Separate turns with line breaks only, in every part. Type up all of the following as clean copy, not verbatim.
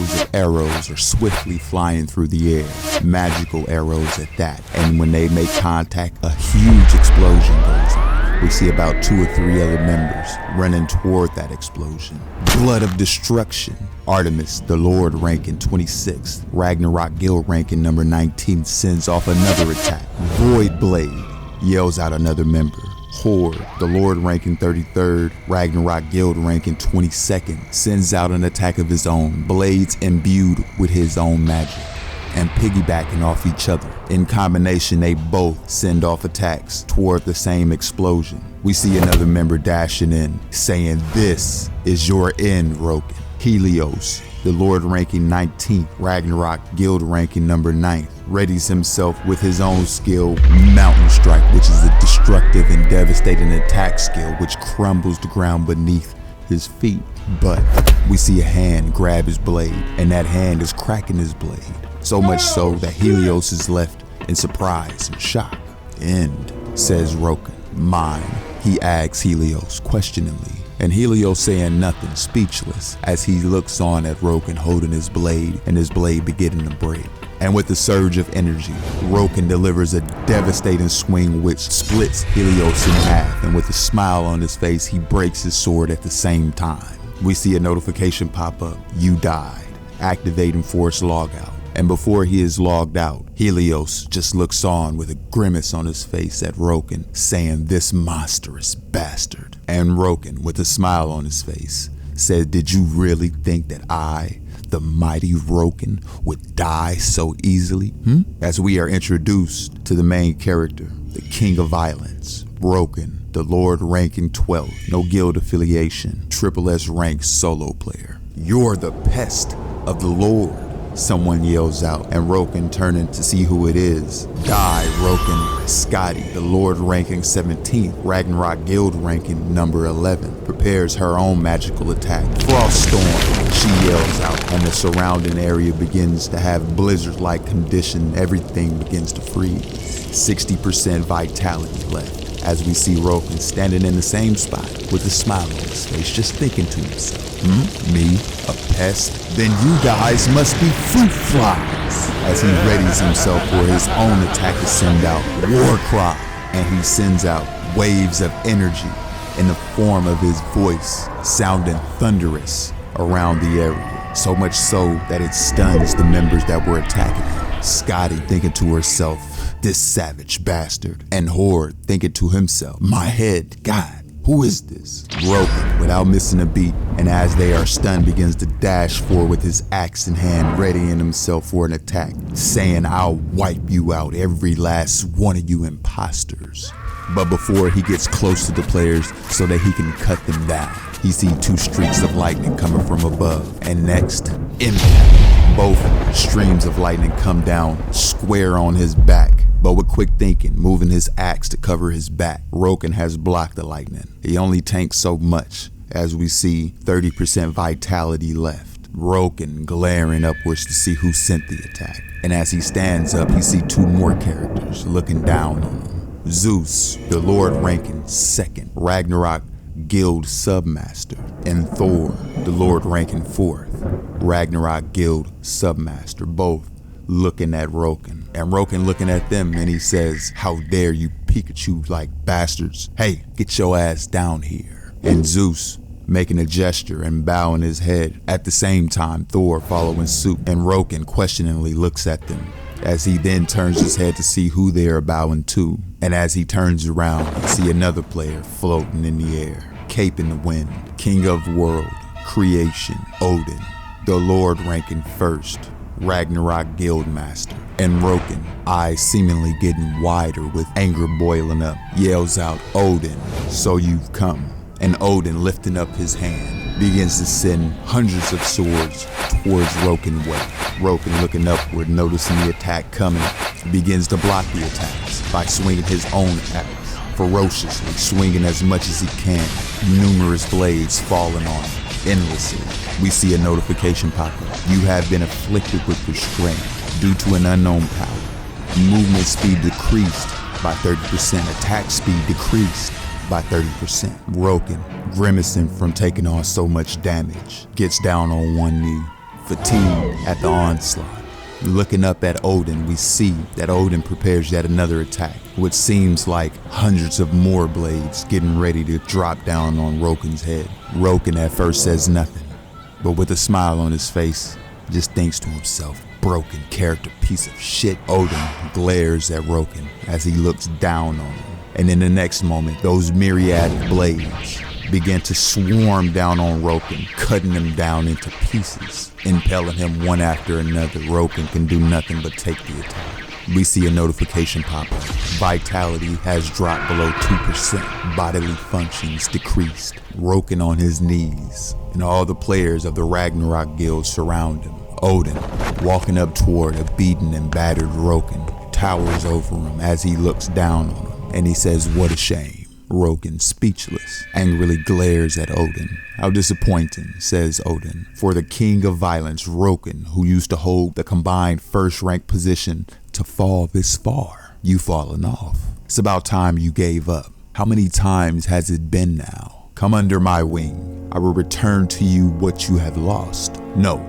Rows of arrows are swiftly flying through the air, magical arrows at that, and when they make contact, a huge explosion goes on. We see about 2 or 3 other members running toward that explosion. Blood of Destruction. Artemis, the Lord ranking 26th, Ragnarok Guild ranking number 19, sends off another attack. Void Blade, yells out another member. Horde, the Lord ranking 33rd, Ragnarok Guild ranking 22nd, sends out an attack of his own, blades imbued with his own magic, and piggybacking off each other. In combination, they both send off attacks toward the same explosion. We see another member dashing in, saying, "This is your end, Roken." Helios, the Lord ranking 19th, Ragnarok Guild ranking number 9th, readies himself with his own skill, Mountain Strike, which is a destructive and devastating attack skill which crumbles the ground beneath his feet. But we see a hand grab his blade, and that hand is cracking his blade. So much so that Helios is left in surprise and shock. "End," says Roken. "Mine," he asks Helios questioningly. And Helios saying nothing, speechless, as he looks on at Roken holding his blade and his blade beginning to break. And with a surge of energy, Roken delivers a devastating swing which splits Helios in half, and with a smile on his face, he breaks his sword at the same time. We see a notification pop up, "You died," activating force logout. And before he is logged out, Helios just looks on with a grimace on his face at Roken, saying, "This monstrous bastard." And Roken, with a smile on his face, said, "Did you really think that I, the mighty Roken, would die so easily?" As we are introduced to the main character, the King of Violence, Roken, the Lord ranking 12th, no guild affiliation, SSS rank solo player. "You're the pest of the Lord," someone yells out, and Roken turning to see who it is. "Die, Roken." Scotty, the Lord ranking 17th, Ragnarok Guild ranking number 11, prepares her own magical attack. "Frost Storm," she yells out, and the surrounding area begins to have blizzard-like condition. Everything begins to freeze. 60% vitality left, as we see Roken standing in the same spot with a smile on his face, just thinking to himself, "Me, a pest? Then you guys must be fruit flies," as he readies himself for his own attack to send out War Cry, and he sends out waves of energy in the form of his voice, sounding thunderous around the area, so much so that it stuns the members that were attacking him. Scotty thinking to herself, "This savage bastard," and Horde thinking to himself, "My head, God, who is this?" Roken, without missing a beat, and as they are stunned, begins to dash forward with his axe in hand, readying himself for an attack, saying, "I'll wipe you out, every last one of you imposters." But before he gets close to the players so that he can cut them down, he sees 2 streaks of lightning coming from above, and next, impact. Both streams of lightning come down square on his back, but with quick thinking, moving his axe to cover his back, Roken has blocked the lightning. He only tanks so much, as we see 30% vitality left. Roken glaring upwards to see who sent the attack, and as he stands up, he sees 2 more characters looking down on him. Zeus, the Lord ranking 2nd, Ragnarok Guild Submaster, and Thor, the Lord ranking 4th, Ragnarok Guild Submaster, both looking at Roken, and Roken looking at them, and he says, "How dare you Pikachu-like bastards? Hey, get your ass down here." And Zeus making a gesture and bowing his head. At the same time, Thor following suit, and Roken questioningly looks at them, as he then turns his head to see who they are bowing to. And as he turns around, we see another player floating in the air, cape in the wind, King of World, Creation, Odin, the Lord ranking 1st, Ragnarok Guildmaster. And Roken, eyes seemingly getting wider with anger boiling up, yells out, "Odin, so you've come." And Odin, lifting up his hand, begins to send hundreds of swords towards Roken's way. Roken, looking upward, noticing the attack coming, begins to block the attacks by swinging his own axe, ferociously swinging as much as he can, numerous blades falling on him endlessly. We see a notification pop up. "You have been afflicted with restraint due to an unknown power. Movement speed decreased by 30%, attack speed decreased by 30%. Roken, grimacing from taking on so much damage, gets down on one knee, fatigued at the onslaught. Looking up at Odin, we see that Odin prepares yet another attack, which seems like hundreds of more blades getting ready to drop down on Roken's head. Roken at first says nothing, but with a smile on his face, just thinks to himself, broken character piece of shit. Odin glares at Roken as he looks down on him, and in the next moment, those myriad blades begin to swarm down on Roken, cutting him down into pieces, impaling him one after another. Roken can do nothing but take the attack. We see a notification pop up. Vitality has dropped below 2%. Bodily functions decreased. Roken on his knees, and all the players of the Ragnarok Guild surround him. Odin, walking up toward a beaten and battered Roken, towers over him as he looks down on him, and he says, "What a shame." Roken, speechless, angrily glares at Odin. "How disappointing," says Odin. "For the king of violence, Roken, who used to hold the combined first-rank position, to fall this far. You've fallen off. It's about time you gave up. How many times has it been now? Come under my wing. I will return to you what you have lost. No,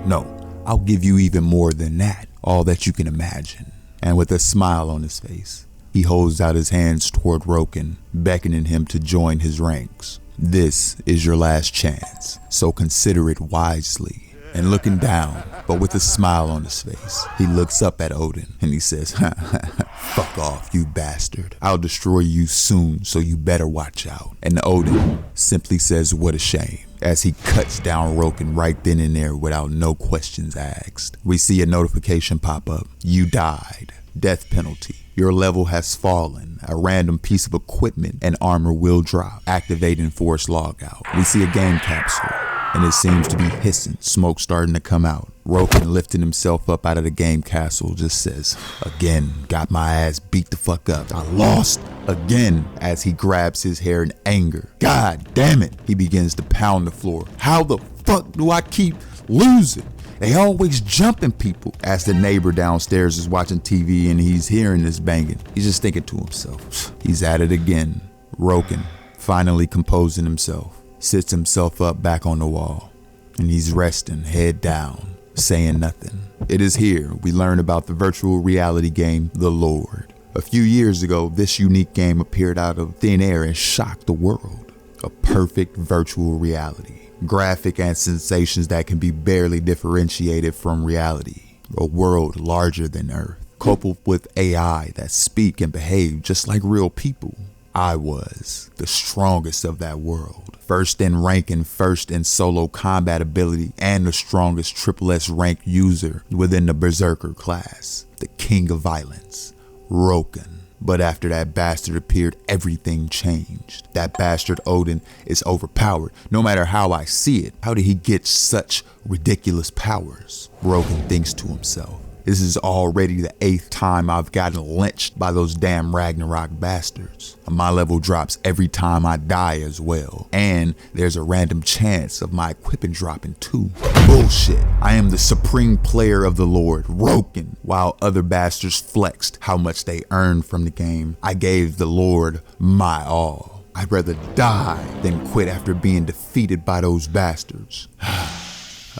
I'll give you even more than that, all that you can imagine." And with a smile on his face, he holds out his hands toward Roken, beckoning him to join his ranks. "This is your last chance, so consider it wisely." And looking down, but with a smile on his face, he looks up at Odin and he says, "Fuck off, you bastard. I'll destroy you soon, so you better watch out." And Odin simply says, "What a shame," as he cuts down Roken right then and there without no questions asked. We see a notification pop up. "You died. Death penalty. Your level has fallen. A random piece of equipment and armor will drop. Activate enforced logout." We see a game capsule, and it seems to be hissing, smoke starting to come out. Roken, lifting himself up out of the game castle, just says, "Again, got my ass beat the fuck up. I lost again," as he grabs his hair in anger. "God damn it." He begins to pound the floor. "How the fuck do I keep losing? They always jumping people." As the neighbor downstairs is watching TV and he's hearing this banging, he's just thinking to himself, he's at it again. Roken, finally composing himself, sits himself up back on the wall, and he's resting, head down, saying nothing. It is here we learn about the virtual reality game, The Lord. A few years ago, this unique game appeared out of thin air and shocked the world. A perfect virtual reality. Graphic and sensations that can be barely differentiated from reality. A world larger than Earth, coupled with AI that speak and behave just like real people. I was the strongest of that world. First in rank and first in solo combat ability, and the strongest SSS rank user within the Berserker class. The king of violence, Roken. But after that bastard appeared, everything changed. That bastard Odin is overpowered, no matter how I see it. How did he get such ridiculous powers? Roken thinks to himself. This is already the 8th time I've gotten lynched by those damn Ragnarok bastards. My level drops every time I die as well. And there's a random chance of my equipment dropping too. Bullshit. I am the supreme player of the Lord, Roken. While other bastards flexed how much they earned from the game, I gave the Lord my all. I'd rather die than quit after being defeated by those bastards.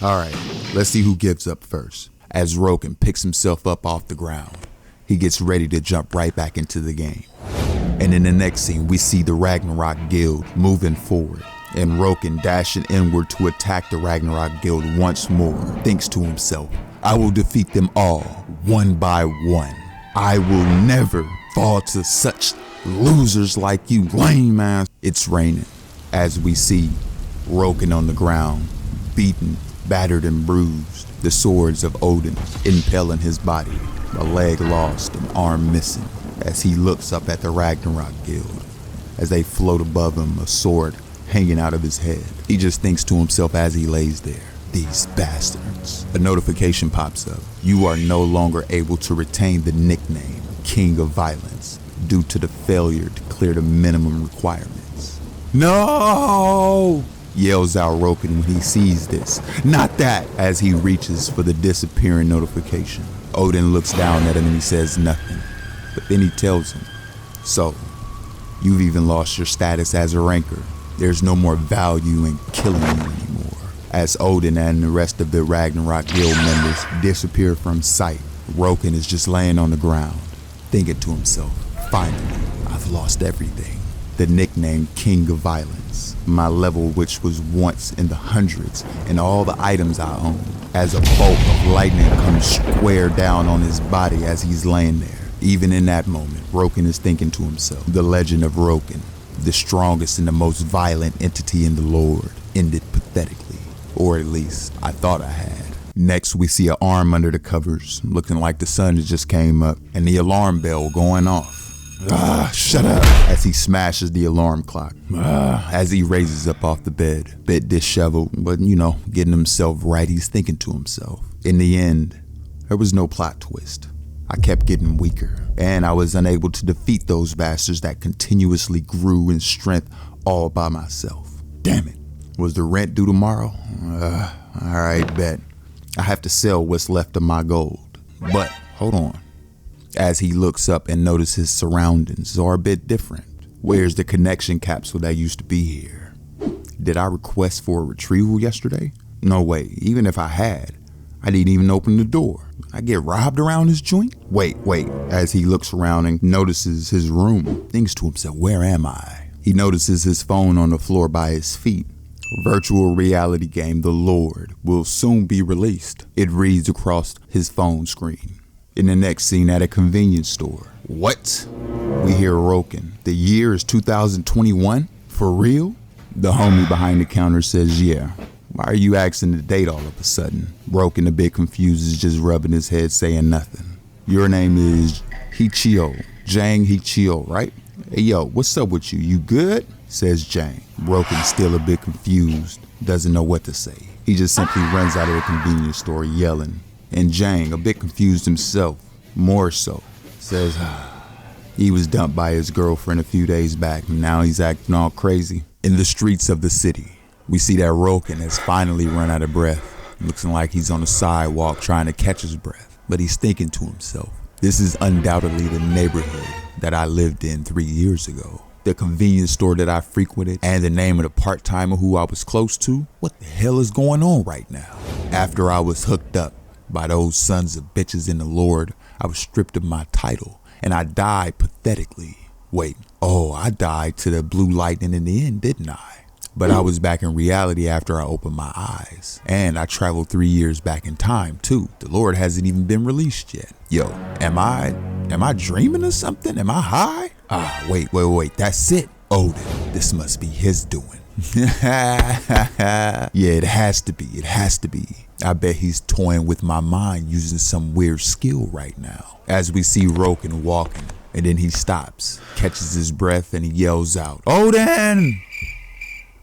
Alright, let's see who gives up first. As Roken picks himself up off the ground, he gets ready to jump right back into the game. And in the next scene, we see the Ragnarok Guild moving forward, and Roken dashing inward to attack the Ragnarok Guild once more. Thinks to himself, "I will defeat them all, one by one. I will never fall to such losers like you, lame ass." It's raining, as we see Roken on the ground, beaten, battered and bruised. The swords of Odin impaling his body, a leg lost, an arm missing, as he looks up at the Ragnarok Guild, as they float above him, a sword hanging out of his head. He just thinks to himself as he lays there, "These bastards." A notification pops up. You are no longer able to retain the nickname King of Violence due to the failure to clear the minimum requirements. "No!" yells out Roken when he sees this. "Not that!" as he reaches for the disappearing notification. Odin looks down at him and he says nothing. But then he tells him, "So, you've even lost your status as a ranker. There's no more value in killing you anymore." As Odin and the rest of the Ragnarok Guild members disappear from sight, Roken is just laying on the ground, thinking to himself, finally, I've lost everything. The nickname King of Violence, my level which was once in the hundreds, and all the items I owned, as a bolt of lightning comes square down on his body as he's laying there. Even in that moment, Roken is thinking to himself, the legend of Roken, the strongest and the most violent entity in the Lord, ended pathetically, or at least I thought I had. Next, we see an arm under the covers, looking like the sun just came up, and the alarm bell going off. Shut up, as he smashes the alarm clock. As he raises up off the bed, bit disheveled, but getting himself right, he's thinking to himself. In the end, there was no plot twist. I kept getting weaker, and I was unable to defeat those bastards that continuously grew in strength all by myself. Damn it. Was the rent due tomorrow? Alright, bet. I have to sell what's left of my gold. But, hold on. As he looks up and notices his surroundings are a bit different. Where's the connection capsule that used to be here? Did I request for a retrieval yesterday? No way, even if I had, I didn't even open the door. I get robbed around this joint? Wait. As he looks around and notices his room, thinks to himself, where am I? He notices his phone on the floor by his feet. Virtual reality game The Lord will soon be released. It reads across his phone screen. In the next scene at a convenience store. What? We hear Roken. The year is 2021? For real? The homie behind the counter says, yeah. Why are you asking the date all of a sudden? Roken, a bit confused, is just rubbing his head saying nothing. Your name is Hichio. Jang Hichio, right? Hey yo, what's up with you? You good? Says Jang. Roken, still a bit confused, doesn't know what to say. He just simply runs out of the convenience store yelling. And Jang, a bit confused himself, more so, says he was dumped by his girlfriend a few days back and now he's acting all crazy. In the streets of the city, we see that Roken has finally run out of breath. Looking like he's on the sidewalk trying to catch his breath. But he's thinking to himself, this is undoubtedly the neighborhood that I lived in 3 years ago. The convenience store that I frequented and the name of the part-timer who I was close to. What the hell is going on right now? After I was hooked up by those sons of bitches in the Lord, I was stripped of my title and I died pathetically. I died to the blue lightning in the end, didn't I? But I was back in reality after I opened my eyes. And I traveled 3 years back in time too. The Lord hasn't even been released yet. Yo, am I dreaming of something? Am I high? Wait, that's it. Odin, this must be his doing. Yeah, it has to be. I bet he's toying with my mind using some weird skill right now. As we see Roken walking, and then he stops, catches his breath, and he yells out, Odin!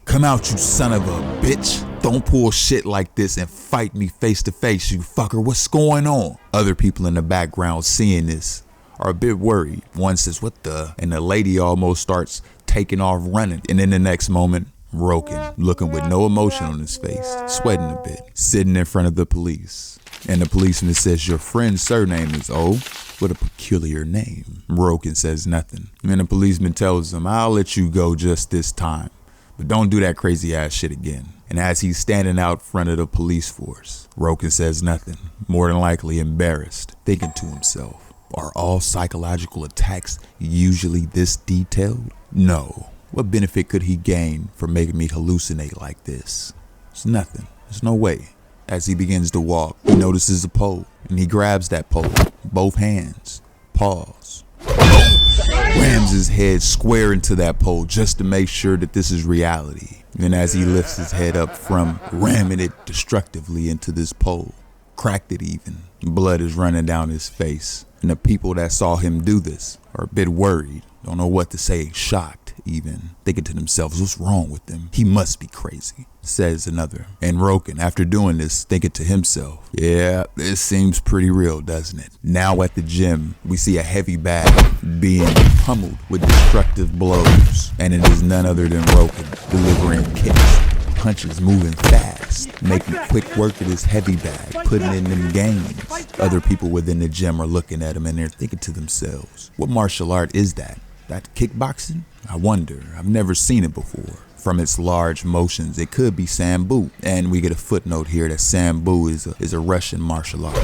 Come out, you son of a bitch. Don't pull shit like this and fight me face to face, you fucker. What's going on? Other people in the background seeing this are a bit worried. One says, what the? And the lady almost starts taking off running. And in the next moment, Roken, looking with no emotion on his face, sweating a bit, sitting in front of the police. And the policeman says, your friend's surname is O. What a peculiar name. Roken says nothing. And the policeman tells him, I'll let you go just this time, but don't do that crazy ass shit again. And as he's standing out front of the police force, Roken says nothing, more than likely embarrassed, thinking to himself, are all psychological attacks usually this detailed? No. What benefit could he gain from making me hallucinate like this? It's nothing. There's no way. As he begins to walk, he notices a pole, and he grabs that pole, both hands, pause, rams his head square into that pole just to make sure that this is reality. And as he lifts his head up from ramming it destructively into this pole, cracked it even, blood is running down his face. And the people that saw him do this are a bit worried, don't know what to say, shocked even, thinking to themselves, what's wrong with him? He must be crazy, says another. And Roken, after doing this, thinking to himself, yeah, this seems pretty real, doesn't it? Now at the gym, we see a heavy bag being pummeled with destructive blows, and it is none other than Roken delivering kicks, punches, moving fast, making quick work of this heavy bag, putting in them gains. Other people within the gym are looking at him and they're thinking to themselves, what martial art is that? That kickboxing? I wonder. I've never seen it before. From its large motions, it could be Sambo. And we get a footnote here that Sambo is a Russian martial art.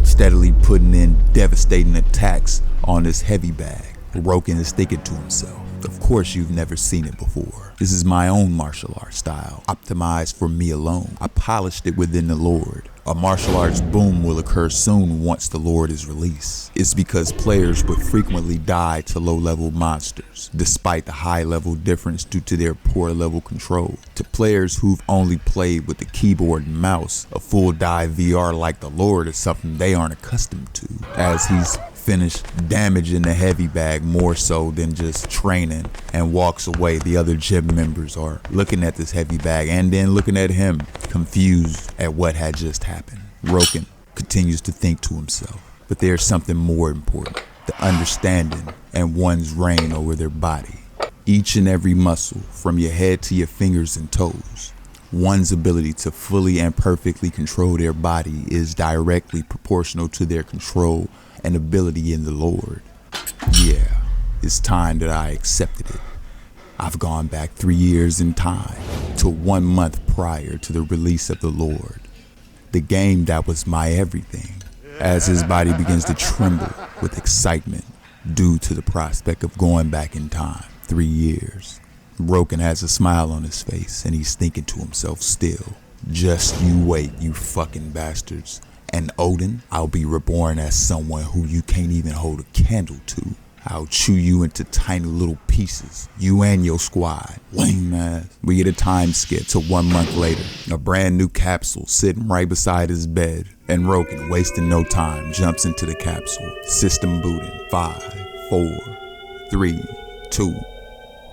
Steadily putting in devastating attacks on this heavy bag. Roken is thinking to himself, of course you've never seen it before. This is my own martial art style, optimized for me alone. I polished it within the Lord. A martial arts boom will occur soon once the Lord is released. It's because players would frequently die to low-level monsters, despite the high-level difference due to their poor level control. To players who've only played with the keyboard and mouse, a full dive VR like the Lord is something they aren't accustomed to, as he's finished damaging the heavy bag more so than just training and walks away. The other gym members are looking at this heavy bag and then looking at him, confused at what had just happened. Roken continues to think to himself, but there's something more important, the understanding and one's reign over their body. Each and every muscle, from your head to your fingers and toes, one's ability to fully and perfectly control their body is directly proportional to their control and ability in the Lord. Yeah, it's time that I accepted it. I've gone back 3 years in time to 1 month prior to the release of the Lord, the game that was my everything, as his body begins to tremble with excitement due to the prospect of going back in time 3 years. Roken has a smile on his face and he's thinking to himself still, just you wait, you fucking bastards. And Odin, I'll be reborn as someone who you can't even hold a candle to. I'll chew you into tiny little pieces, you and your squad. Lame ass. We get a time skip to 1 month later, a brand new capsule sitting right beside his bed. And Roken, wasting no time, jumps into the capsule. System booting. 5, 4, 3, 2,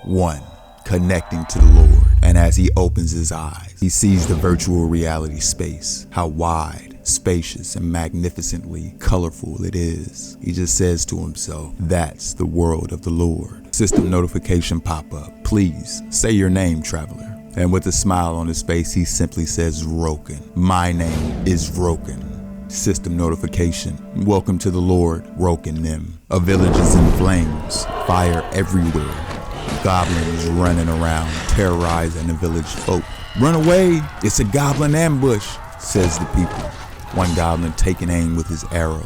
1. Connecting to the Lord. And as he opens his eyes, he sees the virtual reality space, how wide, spacious, and magnificently colorful it is. He just says to himself, that's the world of the Lord. System notification pop up. Please say your name, traveler. And with a smile on his face, he simply says, Roken. My name is Roken. System notification. Welcome to the Lord, Roken them. A village is in flames, fire everywhere. Goblins running around, terrorizing the village folk. Run away, it's a goblin ambush, says the people. One goblin taking aim with his arrow,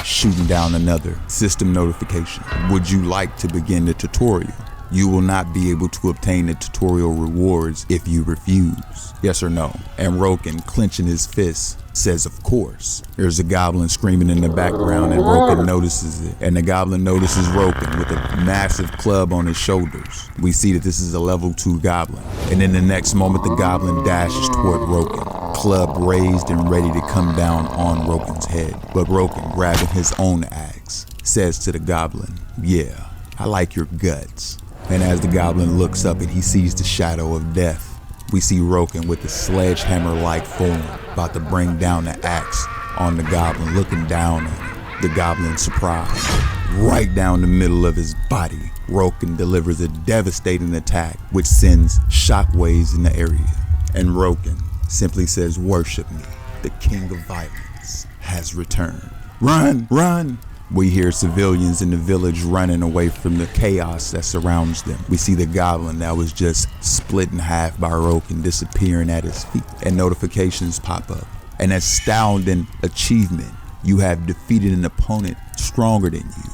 shooting down another. System notification. Would you like to begin the tutorial? You will not be able to obtain the tutorial rewards if you refuse. Yes or no? And Roken, clenching his fists, says of course. There's a goblin screaming in the background and Roken notices it. And the goblin notices Roken with a massive club on his shoulders. We see that this is a level 2 goblin. And in the next moment, the goblin dashes toward Roken, club raised and ready to come down on Roken's head. But Roken, grabbing his own axe, says to the goblin, yeah, I like your guts. And as the goblin looks up and he sees the shadow of death, we see Roken with the sledgehammer-like form about to bring down the axe on the goblin, looking down on him. The goblin surprised. Right down the middle of his body, Roken delivers a devastating attack which sends shockwaves in the area. And Roken simply says, worship me, the king of violence has returned. Run, run! We hear civilians in the village running away from the chaos that surrounds them. We see the goblin that was just split in half by Roken disappearing at his feet. And notifications pop up. An astounding achievement. You have defeated an opponent stronger than you.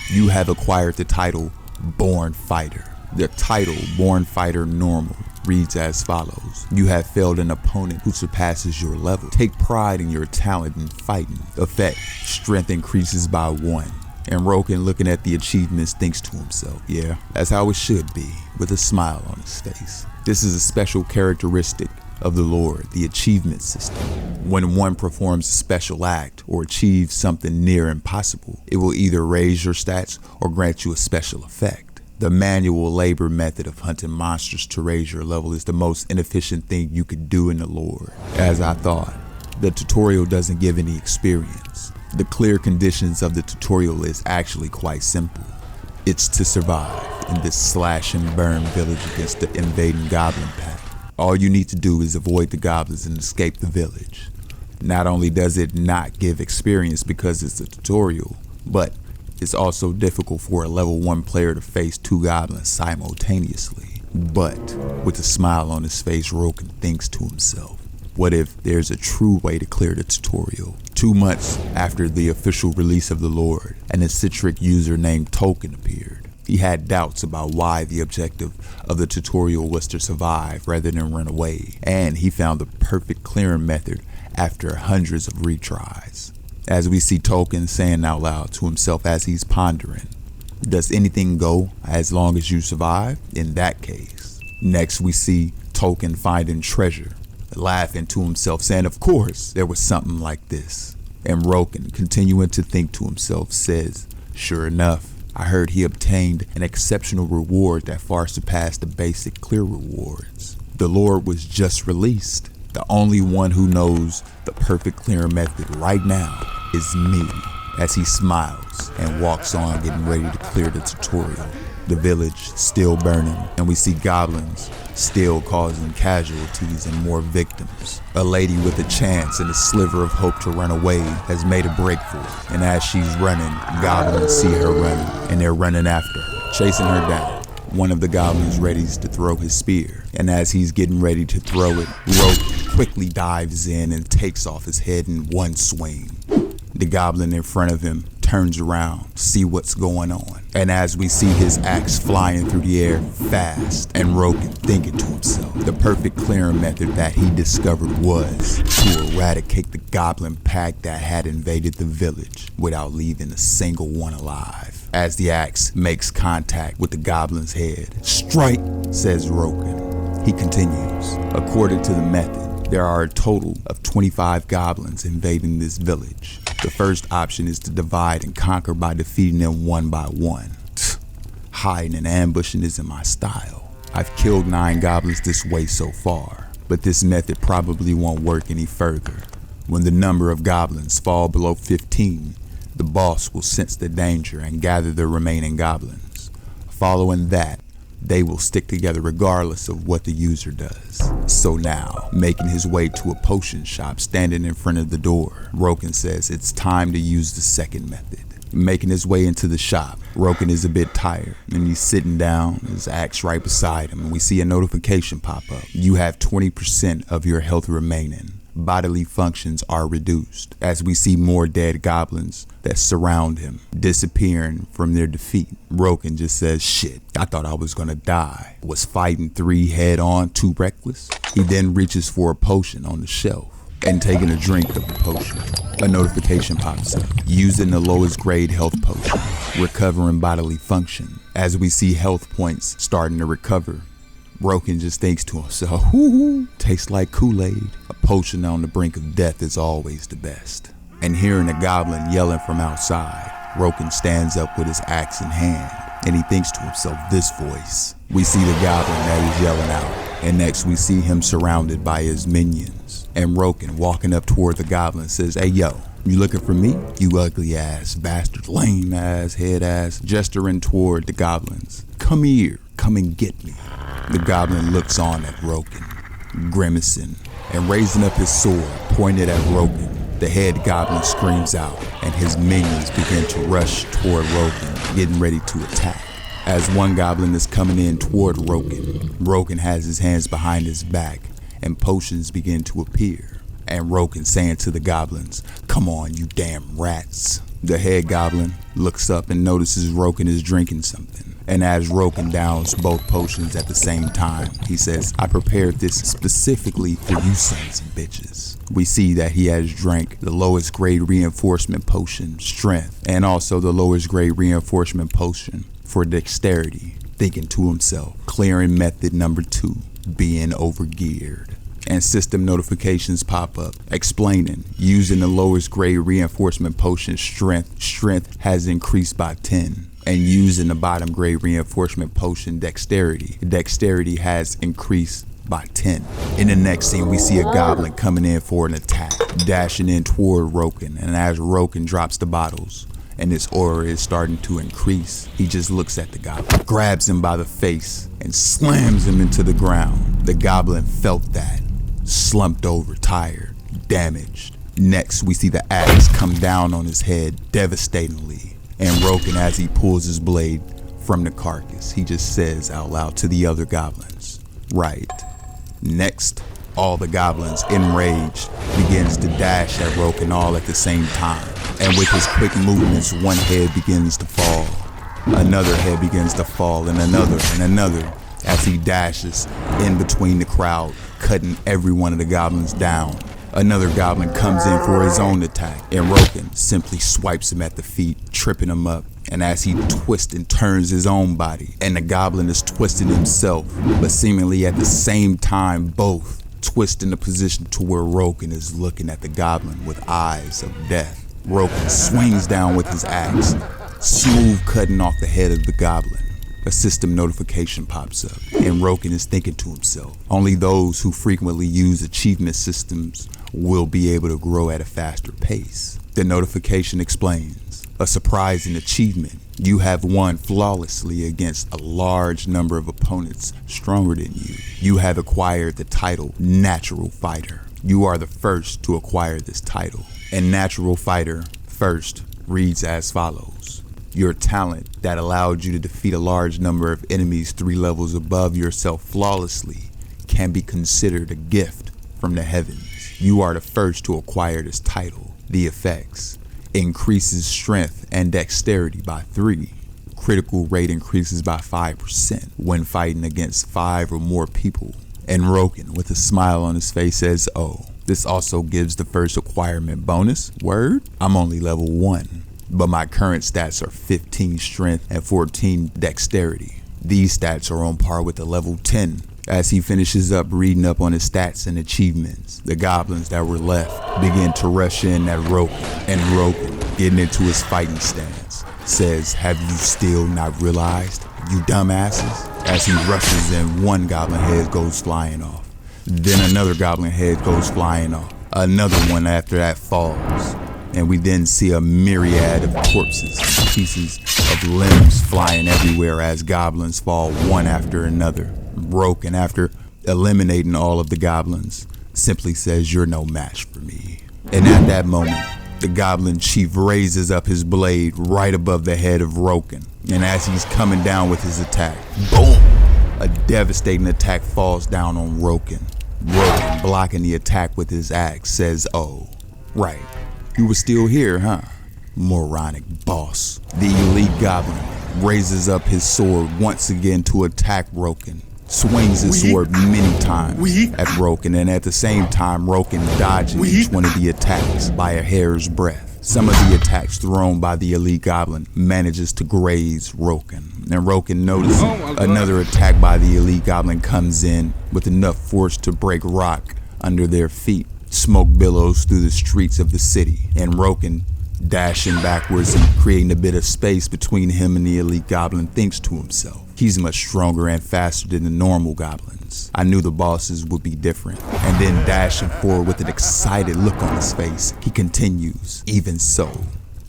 You have acquired the title Born Fighter. The title Born Fighter Normal reads as follows. You have failed an opponent who surpasses your level. Take pride in your talent in fighting. Effect, strength increases by 1. And Roken, looking at the achievements, thinks to himself, yeah, that's how it should be, with a smile on his face. This is a special characteristic of the Lord, the achievement system. When one performs a special act or achieves something near impossible, it will either raise your stats or grant you a special effect. The manual labor method of hunting monsters to raise your level is the most inefficient thing you could do in the lore. As I thought, the tutorial doesn't give any experience. The clear conditions of the tutorial is actually quite simple. It's to survive in this slash and burn village against the invading goblin pack. All you need to do is avoid the goblins and escape the village. Not only does it not give experience because it's a tutorial, but it's also difficult for a level 1 player to face 2 goblins simultaneously. But with a smile on his face, Roken thinks to himself, what if there's a true way to clear the tutorial? 2 months after the official release of the Lord, an eccentric user named Token appeared. He had doubts about why the objective of the tutorial was to survive rather than run away, and he found the perfect clearing method after hundreds of retries. As we see Token saying out loud to himself as he's pondering, does anything go as long as you survive? In that case. Next we see Token finding treasure, laughing to himself, saying of course there was something like this. And Roken, continuing to think to himself, says, sure enough, I heard he obtained an exceptional reward that far surpassed the basic clear rewards. The Lord was just released. The only one who knows the perfect clearing method right now is me. As he smiles and walks on, getting ready to clear the tutorial. The village still burning, and we see goblins still causing casualties and more victims. A lady with a chance and a sliver of hope to run away has made a break for it, and as she's running, goblins see her running, and they're running after her, chasing her down. One of the goblins readies to throw his spear, and as he's getting ready to throw it, Roken quickly dives in and takes off his head in one swing. The goblin in front of him turns around to see what's going on. And as we see his axe flying through the air fast, and Roken thinking to himself, the perfect clearing method that he discovered was to eradicate the goblin pack that had invaded the village without leaving a single one alive. As the axe makes contact with the goblin's head, strike, says Roken. He continues, according to the method, there are a total of 25 goblins invading this village. The first option is to divide and conquer by defeating them one by one. Hiding and ambushing isn't my style. I've killed 9 goblins this way so far, but this method probably won't work any further. When the number of goblins fall below 15, the boss will sense the danger and gather the remaining goblins. Following that, they will stick together regardless of what the user does. So now, making his way to a potion shop standing in front of the door, Roken says it's time to use the second method. Making his way into the shop, Roken is a bit tired and he's sitting down, his axe right beside him, and we see a notification pop up. You have 20% of your health remaining. Bodily functions are reduced, as we see more dead goblins that surround him, disappearing from their defeat. Roken just says, shit, I thought I was gonna die. Was fighting 3 head on too reckless? He then reaches for a potion on the shelf, and taking a drink of the potion, a notification pops up. Using the lowest grade health potion, recovering bodily function. As we see health points starting to recover, Roken just thinks to himself, whoo, tastes like Kool-Aid. A potion on the brink of death is always the best. And hearing a goblin yelling from outside, Roken stands up with his axe in hand, and he thinks to himself, this voice. We see the goblin that is yelling out, and next we see him surrounded by his minions. And Roken, walking up toward the goblin, says, hey yo, you looking for me? You ugly ass bastard, lame ass, head ass, gesturing toward the goblins. Come here, come and get me. The goblin looks on at Roken, grimacing, and raising up his sword, pointed at Roken. The head goblin screams out, and his minions begin to rush toward Roken, getting ready to attack. As one goblin is coming in toward Roken, Roken has his hands behind his back, and potions begin to appear. And Roken saying to the goblins, come on, you damn rats. The head goblin looks up and notices Roken is drinking something. And as Roken downs both potions at the same time, he says, I prepared this specifically for you sons of bitches. We see that he has drank the lowest grade reinforcement potion, strength, and also the lowest grade reinforcement potion for dexterity, thinking to himself, clearing method number 2, being overgeared. And system notifications pop up explaining using the lowest grade reinforcement potion, strength has increased by 10. And using the bottom grade reinforcement potion, dexterity has increased by 10. In the next scene, we see a goblin coming in for an attack, dashing in toward Roken, and as Roken drops the bottles and his aura is starting to increase, he just looks at the goblin, grabs him by the face, and slams him into the ground. The goblin felt that, slumped over, tired, damaged. Next, we see the axe come down on his head devastatingly, and Roken, as he pulls his blade, from the carcass, he just says out loud to the other goblins. Right. Next, all the goblins, enraged, begins to dash at Roken all at the same time. And with his quick movements, one head begins to fall. Another head begins to fall, and another, as he dashes in between the crowd, cutting every one of the goblins down. Another goblin comes in for his own attack, and Roken simply swipes him at the feet, tripping him up. And as he twists and turns his own body, and the goblin is twisting himself, but seemingly at the same time, both twist in a position to where Roken is looking at the goblin with eyes of death. Roken swings down with his axe, smooth cutting off the head of the goblin. A system notification pops up, and Roken is thinking to himself, only those who frequently use achievement systems will be able to grow at a faster pace. The notification explains, a surprising achievement. You have won flawlessly against a large number of opponents stronger than you. You have acquired the title Natural Fighter. You are the first to acquire this title. And Natural Fighter first reads as follows. Your talent that allowed you to defeat a large number of enemies 3 levels above yourself flawlessly can be considered a gift from the heavens. You are the first to acquire this title. The effects: increases strength and dexterity by 3. Critical rate increases by 5% when fighting against 5 or more people. And Roken, with a smile on his face, says, oh, this also gives the first acquirement bonus. Word? I'm only level 1, but my current stats are 15 strength and 14 dexterity. These stats are on par with the level 10. As he finishes up reading up on his stats and achievements, the goblins that were left begin to rush in at Roken, and Roken, getting into his fighting stance, says, have you still not realized, you dumbasses? As he rushes in, one goblin head goes flying off. Then another goblin head goes flying off. Another one after that falls. And we then see a myriad of corpses, pieces of limbs flying everywhere as goblins fall one after another. Roken, after eliminating all of the goblins, simply says, you're no match for me. And at that moment, the goblin chief raises up his blade right above the head of Roken. And as he's coming down with his attack, boom! A devastating attack falls down on Roken. Roken, blocking the attack with his axe, says, oh, right, you were still here, huh? Moronic boss. The elite goblin raises up his sword once again to attack Roken. Swings his sword many times at Roken, and at the same time, Roken dodging each one of the attacks by a hair's breadth. Some of the attacks thrown by the elite goblin manages to graze Roken. And Roken notices another attack by the elite goblin comes in with enough force to break rock under their feet. Smoke billows through the streets of the city, and Roken, dashing backwards and creating a bit of space between him and the elite goblin, thinks to himself, he's much stronger and faster than the normal goblins. I knew the bosses would be different. And then dashing forward with an excited look on his face, he continues, even so,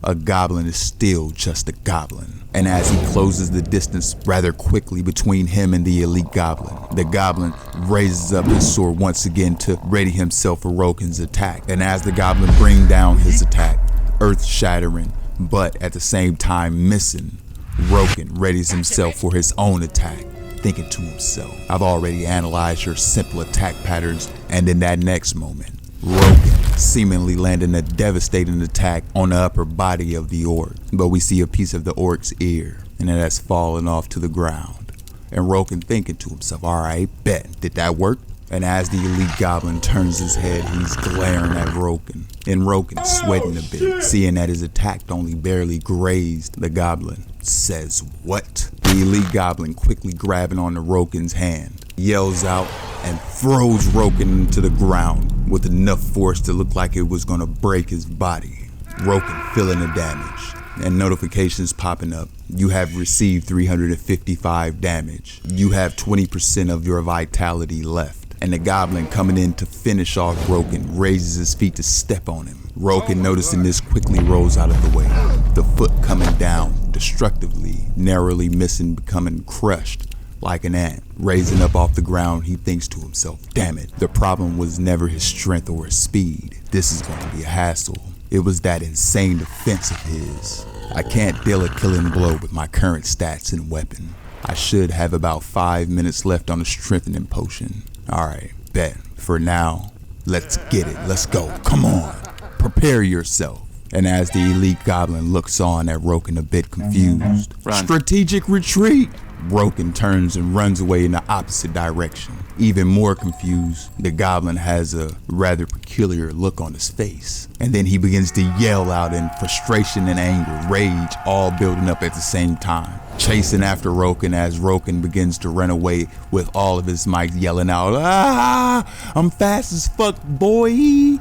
a goblin is still just a goblin. And as he closes the distance rather quickly between him and the elite goblin, the goblin raises up his sword once again to ready himself for Roken's attack. And as the goblin brings down his attack, earth-shattering, but at the same time missing, Roken readies himself for his own attack, thinking to himself, I've already analyzed your simple attack patterns. And in that next moment, Roken seemingly landing a devastating attack on the upper body of the orc. But we see a piece of the orc's ear, and it has fallen off to the ground. And Roken thinking to himself, alright, bet, did that work? And as the elite goblin turns his head, he's glaring at Roken. And Roken, sweating a bit, seeing that his attack only barely grazed the goblin, says, what? The elite goblin, quickly grabbing onto Roken's hand, yells out and throws Roken into the ground with enough force to look like it was going to break his body. Roken feeling the damage, and notifications popping up. You have received 355 damage. You have 20% of your vitality left. And the goblin coming in to finish off Roken raises his feet to step on him. Roken, noticing this, quickly rolls out of the way, the foot coming down destructively, narrowly missing, becoming crushed like an ant. Raising up off the ground, he thinks to himself, damn it, the problem was never his strength or his speed. This is going to be a hassle. It was that insane defense of his. I can't deal a killing blow with my current stats and weapon. I should have about 5 minutes left on the strengthening potion. Alright, bet. For now, let's get it. Let's go. Come on. Prepare yourself. And as the elite goblin looks on at Roken a bit confused, strategic retreat! Roken turns and runs away in the opposite direction. Even more confused, the goblin has a rather peculiar look on his face. And then he begins to yell out in frustration and anger, rage all building up at the same time. Chasing after Roken as Roken begins to run away with all of his might, yelling out, "Ah, I'm fast as fuck, boy!"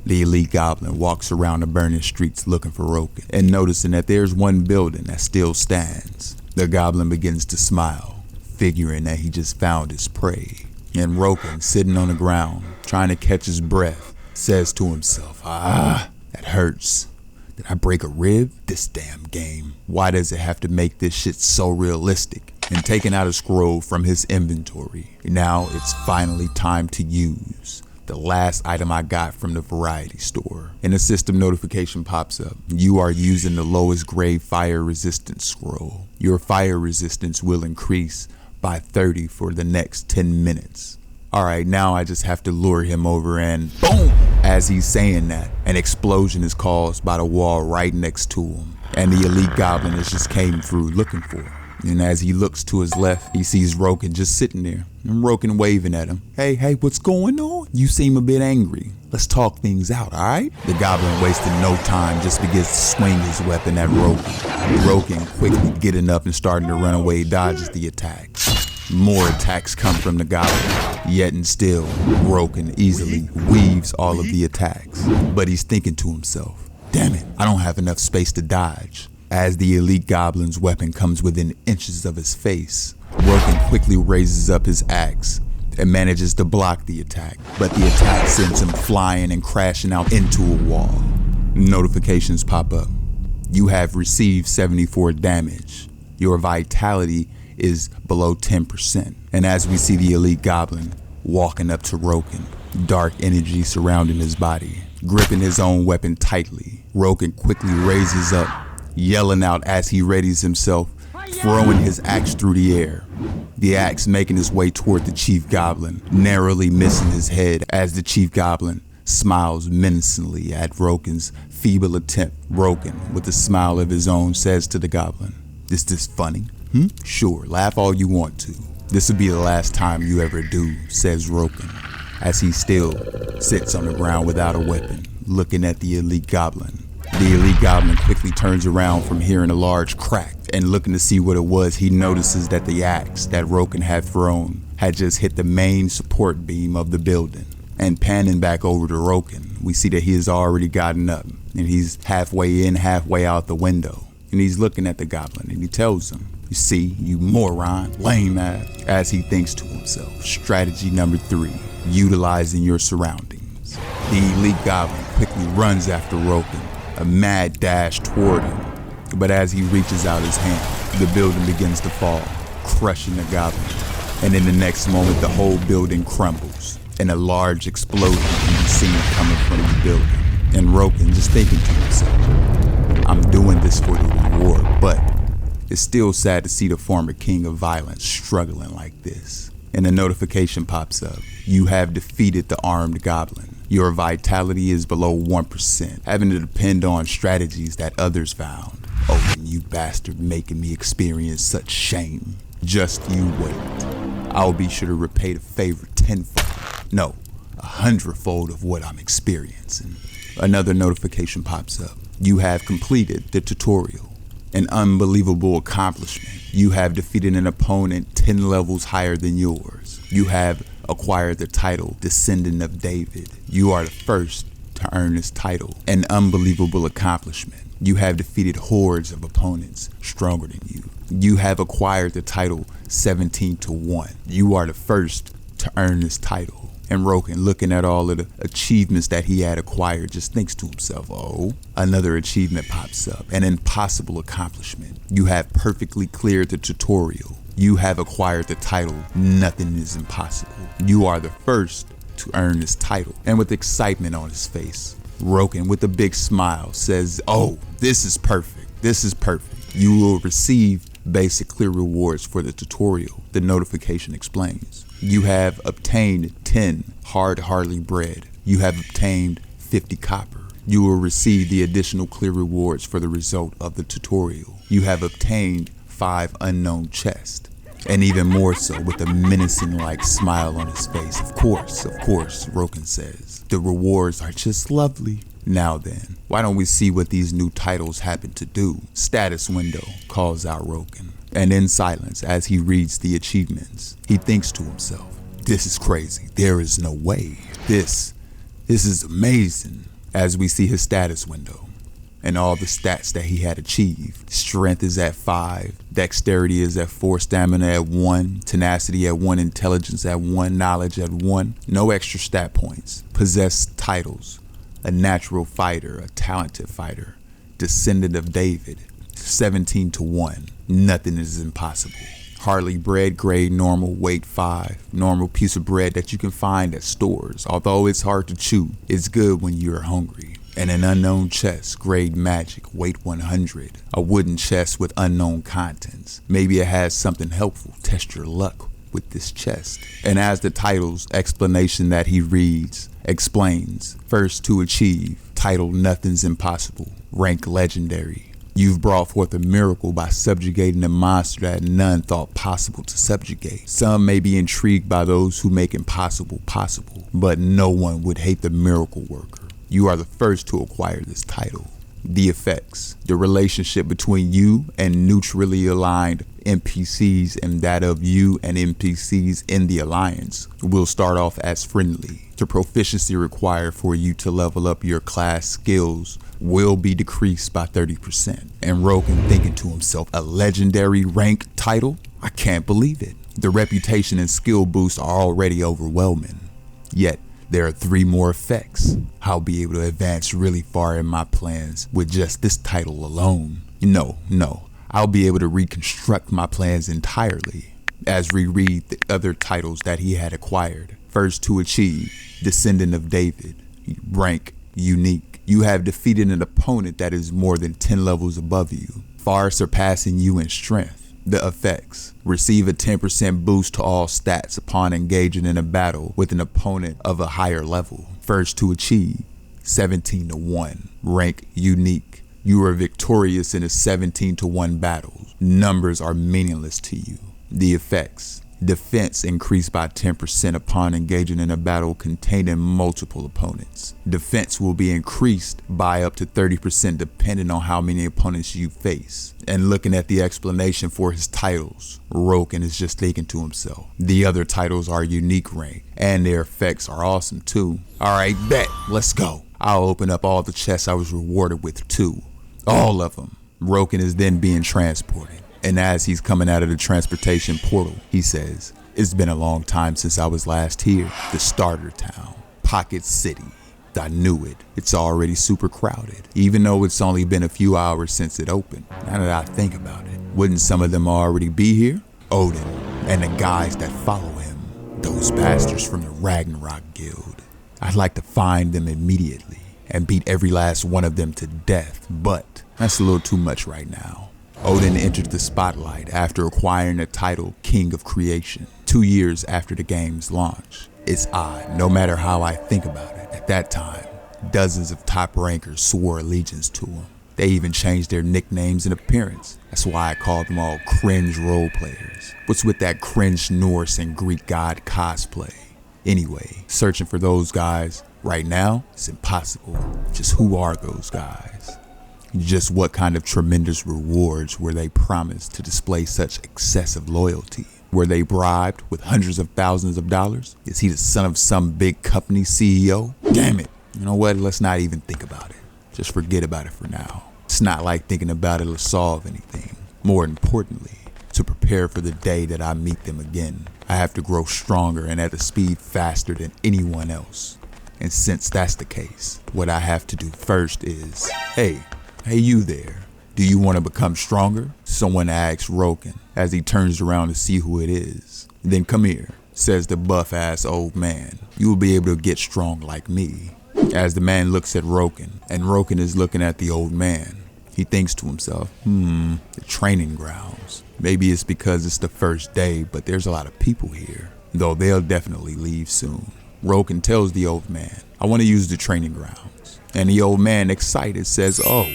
The elite goblin walks around the burning streets looking for Roken and noticing that there's one building that still stands. The goblin begins to smile, figuring that he just found his prey. And Roken, sitting on the ground, trying to catch his breath, says to himself, "Ah, that hurts. Did I break a rib? This damn game. Why does it have to make this shit so realistic?" And taking out a scroll from his inventory, now it's finally time to use the last item I got from the variety store. And a system notification pops up. You are using the lowest grade fire resistance scroll. Your fire resistance will increase by 30 for the next 10 minutes. Alright, now I just have to lure him over and boom! As he's saying that, an explosion is caused by the wall right next to him. And the elite goblin has just came through looking for him. And as he looks to his left, he sees Roken just sitting there, and Roken waving at him. Hey, what's going on? You seem a bit angry. Let's talk things out, alright? The goblin, wasting no time, just begins to swing his weapon at Roken. Roken, quickly getting up and starting to run away, dodges the attack. More attacks come from the goblin, yet and still, Roken easily weaves all of the attacks. But he's thinking to himself, damn it, I don't have enough space to dodge. As the elite goblin's weapon comes within inches of his face, Roken quickly raises up his axe and manages to block the attack, but the attack sends him flying and crashing out into a wall. Notifications pop up. You have received 74 damage. Your vitality is below 10%. And as we see the elite goblin walking up to Roken, dark energy surrounding his body, gripping his own weapon tightly, Roken quickly raises up, yelling out as he readies himself, throwing his axe through the air. The axe making his way toward the chief goblin, narrowly missing his head as the chief goblin smiles menacingly at Roken's feeble attempt. Roken, with a smile of his own, says to the goblin, "Is this funny? Sure, laugh all you want to. This will be the last time you ever do," says Roken, as he still sits on the ground without a weapon, looking at the elite goblin. The elite goblin quickly turns around from hearing a large crack, and looking to see what it was, he notices that the axe that Roken had thrown had just hit the main support beam of the building. And panning back over to Roken, we see that he has already gotten up, and he's halfway in, halfway out the window. And he's looking at the goblin, and he tells him, "You see, you moron, lame ass," as he thinks to himself. Strategy number 3, utilizing your surroundings. The elite goblin quickly runs after Roken, a mad dash toward him. But as he reaches out his hand, the building begins to fall, crushing the goblin. And in the next moment, the whole building crumbles, and a large explosion can be seen coming from the building. And Roken just thinking to himself, I'm doing this for the reward, but it's still sad to see the former king of violence struggling like this. And a notification pops up. You have defeated the armed goblin. Your vitality is below 1%, having to depend on strategies that others found. Oh, you bastard, making me experience such shame. Just you wait. I'll be sure to repay the favor tenfold. No, 100-fold of what I'm experiencing. Another notification pops up. You have completed the tutorial. An unbelievable accomplishment. You have defeated an opponent 10 levels higher than yours. You have acquired the title Descendant of David. You are the first to earn this title. An unbelievable accomplishment. You have defeated hordes of opponents stronger than you. You have acquired the title 17-1. You are the first to earn this title. And Roken, looking at all of the achievements that he had acquired, just thinks to himself, oh, another achievement pops up. An impossible accomplishment. You have perfectly cleared the tutorial. You have acquired the title Nothing is Impossible. You are the first to earn this title. And with excitement on his face, Roken, with a big smile, says, oh, this is perfect. This is perfect. You will receive basic clear rewards for the tutorial. The notification explains. You have obtained 10 hardly bread. You have obtained 50 copper. You will receive the additional clear rewards for the result of the tutorial. You have obtained 5 unknown chests. And even more so, with a menacing-like smile on his face. Of course, Roken says. The rewards are just lovely. Now then, why don't we see what these new titles happen to do? Status window, calls out Roken. And in silence, as he reads the achievements, he thinks to himself, this is crazy. There is no way. This is amazing. As we see his status window and all the stats that he had achieved. Strength is at 5, dexterity is at 4, stamina at 1, tenacity at 1, intelligence at 1, knowledge at 1, no extra stat points. Possessed titles, a natural fighter, a talented fighter, descendant of David, 17-1, nothing is impossible. Hardly bread, grade normal, weight 5, normal piece of bread that you can find at stores. Although it's hard to chew, it's good when you're hungry. And an unknown chest, grade magic, weight 100. A wooden chest with unknown contents. Maybe it has something helpful. Test your luck with this chest. And as the title's explanation that he reads explains, first to achieve, title Nothing's Impossible, rank legendary. You've brought forth a miracle by subjugating a monster that none thought possible to subjugate. Some may be intrigued by those who make impossible possible, but no one would hate the miracle worker. You are the first to acquire this title. The effects, the relationship between you and neutrally aligned NPCs and that of you and NPCs in the alliance will start off as friendly. The proficiency required for you to level up your class skills will be decreased by 30%. And Roken thinking to himself, a legendary rank title? I can't believe it. The reputation and skill boosts are already overwhelming. Yet, there are 3 more effects. I'll be able to advance really far in my plans with just this title alone. No, I'll be able to reconstruct my plans entirely. As we read the other titles that he had acquired. First to achieve, Descendant of David, rank unique. You have defeated an opponent that is more than 10 levels above you, far surpassing you in strength. The effects, receive a 10% boost to all stats upon engaging in a battle with an opponent of a higher level. First to achieve, 17-1, rank unique. You are victorious in a 17-1 battle. Numbers are meaningless to you. The effects, defense increased by 10% upon engaging in a battle containing multiple opponents. Defense will be increased by up to 30% depending on how many opponents you face. And looking at the explanation for his titles, Roken is just thinking to himself, the other titles are unique rank and their effects are awesome too. Alright, bet, let's go. I'll open up all the chests I was rewarded with too. All of them. Roken is then being transported. And as he's coming out of the transportation portal, he says, it's been a long time since I was last here. The starter town, Pocket City. I knew it. It's already super crowded, even though it's only been a few hours since it opened. Now that I think about it, wouldn't some of them already be here? Odin and the guys that follow him, those bastards from the Ragnarok Guild. I'd like to find them immediately and beat every last one of them to death, but that's a little too much right now. Odin entered the spotlight after acquiring the title King of Creation 2 years after the game's launch. It's odd, no matter how I think about it. At that time, dozens of top rankers swore allegiance to him. They even changed their nicknames and appearance. That's why I call them all cringe role players. What's with that cringe Norse and Greek god cosplay? Anyway, searching for those guys right now is impossible. Just who are those guys? Just what kind of tremendous rewards were they promised to display such excessive loyalty? Were they bribed with hundreds of thousands of dollars? Is he the son of some big company CEO? Damn it. You know what? Let's not even think about it. Just forget about it for now. It's not like thinking about it will solve anything. More importantly, to prepare for the day that I meet them again, I have to grow stronger and at a speed faster than anyone else. And since that's the case, what I have to do first is, Hey you there, do you want to become stronger? Someone asks Roken as he turns around to see who it is. Then come here, says the buff-ass old man. You will be able to get strong like me. As the man looks at Roken, and Roken is looking at the old man, He thinks to himself, the training grounds. Maybe it's because it's the first day, but there's a lot of people here, though they'll definitely leave soon. Roken tells the old man, I want to use the training grounds. And the old man, excited, says, oh,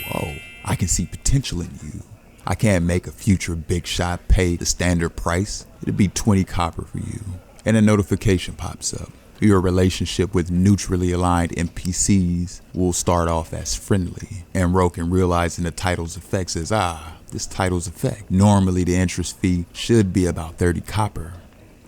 I can see potential in you. I can't make a future big shot pay the standard price. It'd be 20 copper for you. And a notification pops up. Your relationship with neutrally aligned NPCs will start off as friendly. And Roken, realizing the title's effect, says, this title's effect. Normally the interest fee should be about 30 copper.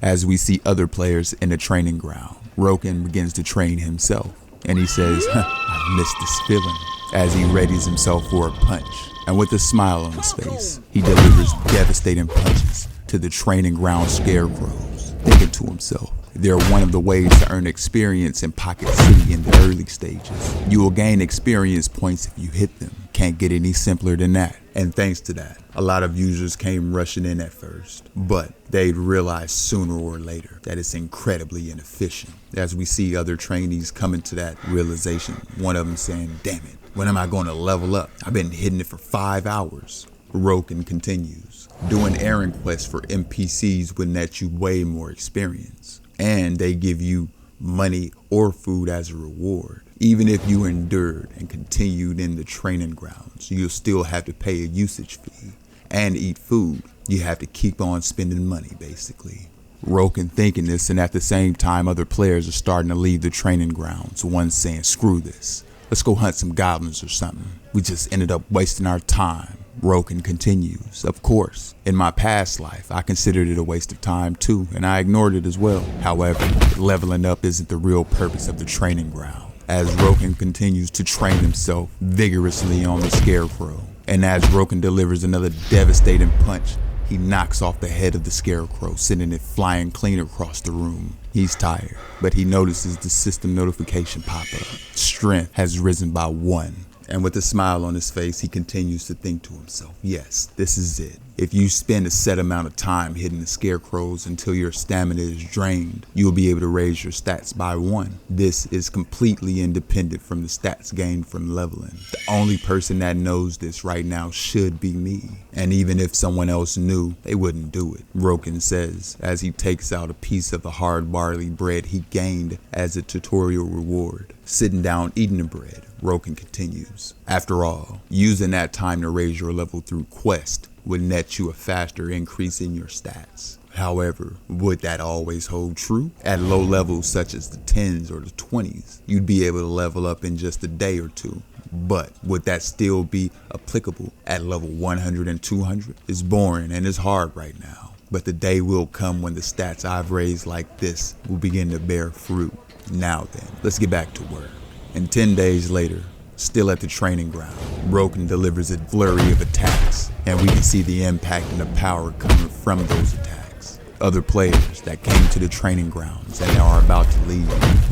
As we see other players in the training ground, Roken begins to train himself. And he says, I've missed this feeling, as he readies himself for a punch. And with a smile on his face, he delivers devastating punches to the training ground scarecrows, thinking to himself, they're one of the ways to earn experience in Pocket City in the early stages. You will gain experience points if you hit them. Can't get any simpler than that. And thanks to that, a lot of users came rushing in at first, but they'd realize sooner or later that it's incredibly inefficient. As we see other trainees coming to that realization, one of them saying, damn it, when am I going to level up? I've been hitting it for 5 hours. Roken continues, doing errand quests for NPCs would net you way more experience. And they give you money or food as a reward. Even if you endured and continued in the training grounds, you'll still have to pay a usage fee and eat food. You have to keep on spending money, basically. Roken thinking this, and at the same time, other players are starting to leave the training grounds. One saying, screw this. Let's go hunt some goblins or something. We just ended up wasting our time. Roken continues, of course, in my past life, I considered it a waste of time too, and I ignored it as well. However, leveling up isn't the real purpose of the training ground. As Roken continues to train himself vigorously on the scarecrow, and as Roken delivers another devastating punch, he knocks off the head of the scarecrow, sending it flying clean across the room. He's tired, but he notices the system notification pop up. Strength has risen by 1. And with a smile on his face, he continues to think to himself, yes, this is it. If you spend a set amount of time hitting the scarecrows until your stamina is drained, you'll be able to raise your stats by 1. This is completely independent from the stats gained from leveling. The only person that knows this right now should be me. And even if someone else knew, they wouldn't do it, Roken says, as he takes out a piece of the hard barley bread he gained as a tutorial reward. Sitting down eating the bread, Roken continues. After all, using that time to raise your level through quest would net you a faster increase in your stats. However, would that always hold true? At low levels such as the 10s or the 20s, you'd be able to level up in just a day or two. But would that still be applicable at level 100 and 200? It's boring and it's hard right now. But the day will come when the stats I've raised like this will begin to bear fruit. Now then, let's get back to work. And 10 days later, still at the training ground, Roken delivers a flurry of attacks, and we can see the impact and the power coming from those attacks. Other players that came to the training grounds and are about to leave,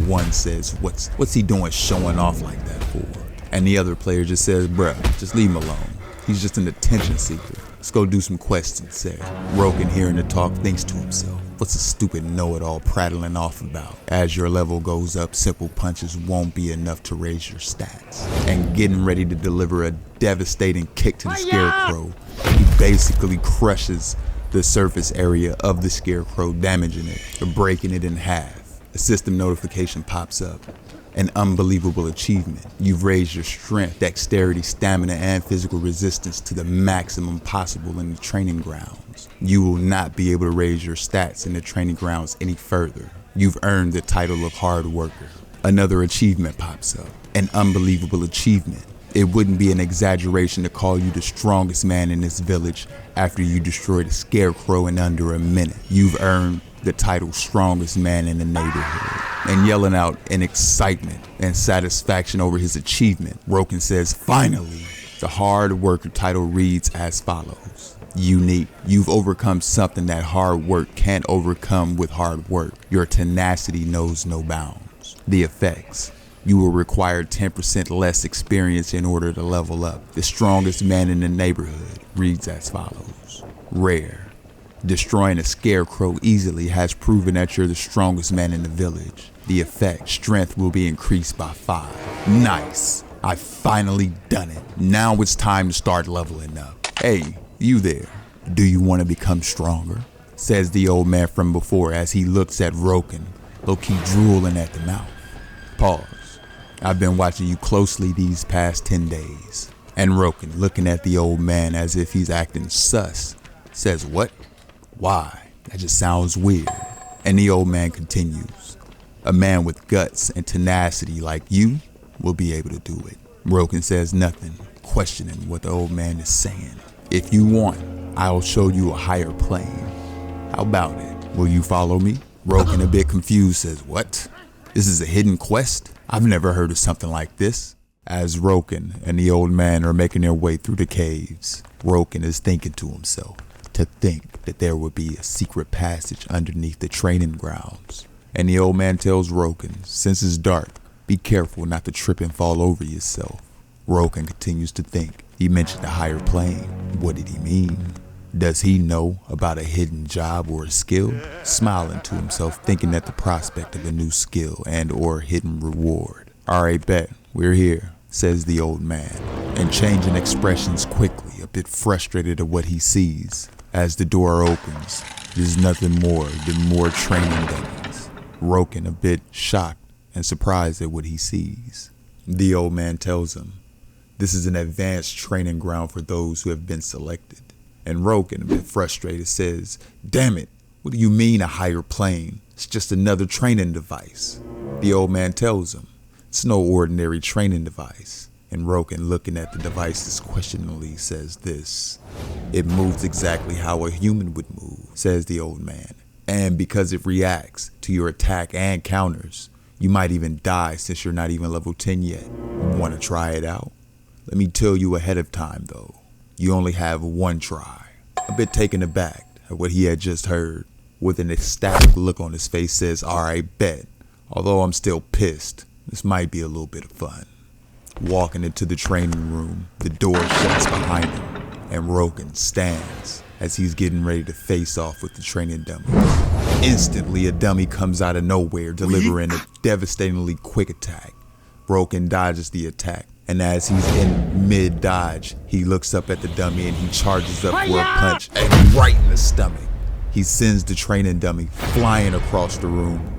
one says, what's he doing showing off like that for? And the other player just says, bruh, just leave him alone. He's just an attention seeker. Let's go do some questions there. Roken, hearing the talk, thinks to himself, what's a stupid know-it-all prattling off about? As your level goes up, simple punches won't be enough to raise your stats. And getting ready to deliver a devastating kick to the scarecrow, he basically crushes the surface area of the scarecrow, damaging it, or breaking it in half. A system notification pops up. An unbelievable achievement. You've raised your strength, dexterity, stamina, and physical resistance to the maximum possible in the training grounds. You will not be able to raise your stats in the training grounds any further. You've earned the title of hard worker. Another achievement pops up. An unbelievable achievement. It wouldn't be an exaggeration to call you the strongest man in this village after you destroyed a scarecrow in under a minute. You've earned the title strongest man in the neighborhood. And yelling out in excitement and satisfaction over his achievement, Roken says, finally! The hard worker title reads as follows. Unique. You've overcome something that hard work can't overcome with hard work. Your tenacity knows no bounds. The effects. You will require 10% less experience in order to level up. The strongest man in the neighborhood reads as follows. Rare. Destroying a scarecrow easily has proven that you're the strongest man in the village. The effect, strength will be increased by 5. Nice. I finally done it. Now it's time to start leveling up. Hey, you there. Do you want to become stronger? Says the old man from before as he looks at Roken, low-key drooling at the mouth. Pause. I've been watching you closely these past 10 days. And Roken, looking at the old man as if he's acting sus, says, what? Why? That just sounds weird. And the old man continues, a man with guts and tenacity like you will be able to do it. Roken says nothing, questioning what the old man is saying. If you want, I'll show you a higher plane. How about it? Will you follow me? Roken, a bit confused, says, what? This is a hidden quest? I've never heard of something like this. As Roken and the old man are making their way through the caves, Roken is thinking to himself, to think that there would be a secret passage underneath the training grounds. And the old man tells Roken, since it's dark, be careful not to trip and fall over yourself. Roken continues to think. He mentioned a higher plane. What did he mean? Does he know about a hidden job or a skill? Smiling to himself, thinking at the prospect of a new skill and or hidden reward. Alright, bet, we're here, says the old man, and changing expressions quickly, a bit frustrated at what he sees. As the door opens, there's nothing more than more training dummies. Roken, a bit shocked and surprised at what he sees. The old man tells him, this is an advanced training ground for those who have been selected. And Roken, a bit frustrated, says, damn it, what do you mean a higher plane? It's just another training device. The old man tells him, it's no ordinary training device. And Roken, looking at the devices questioningly, says this, it moves exactly how a human would move, says the old man. And because it reacts to your attack and counters, you might even die since you're not even level 10 yet. Want to try it out? Let me tell you ahead of time though, you only have one try. A bit taken aback at what he had just heard, with an ecstatic look on his face, says, alright, bet. Although I'm still pissed, this might be a little bit of fun. Walking into the training room, the door shuts behind him, and Roken stands as he's getting ready to face off with the training dummy. Instantly, a dummy comes out of nowhere, delivering a devastatingly quick attack. Roken dodges the attack, and as he's in mid-dodge, he looks up at the dummy and he charges up for a punch, and right in the stomach. He sends the training dummy flying across the room.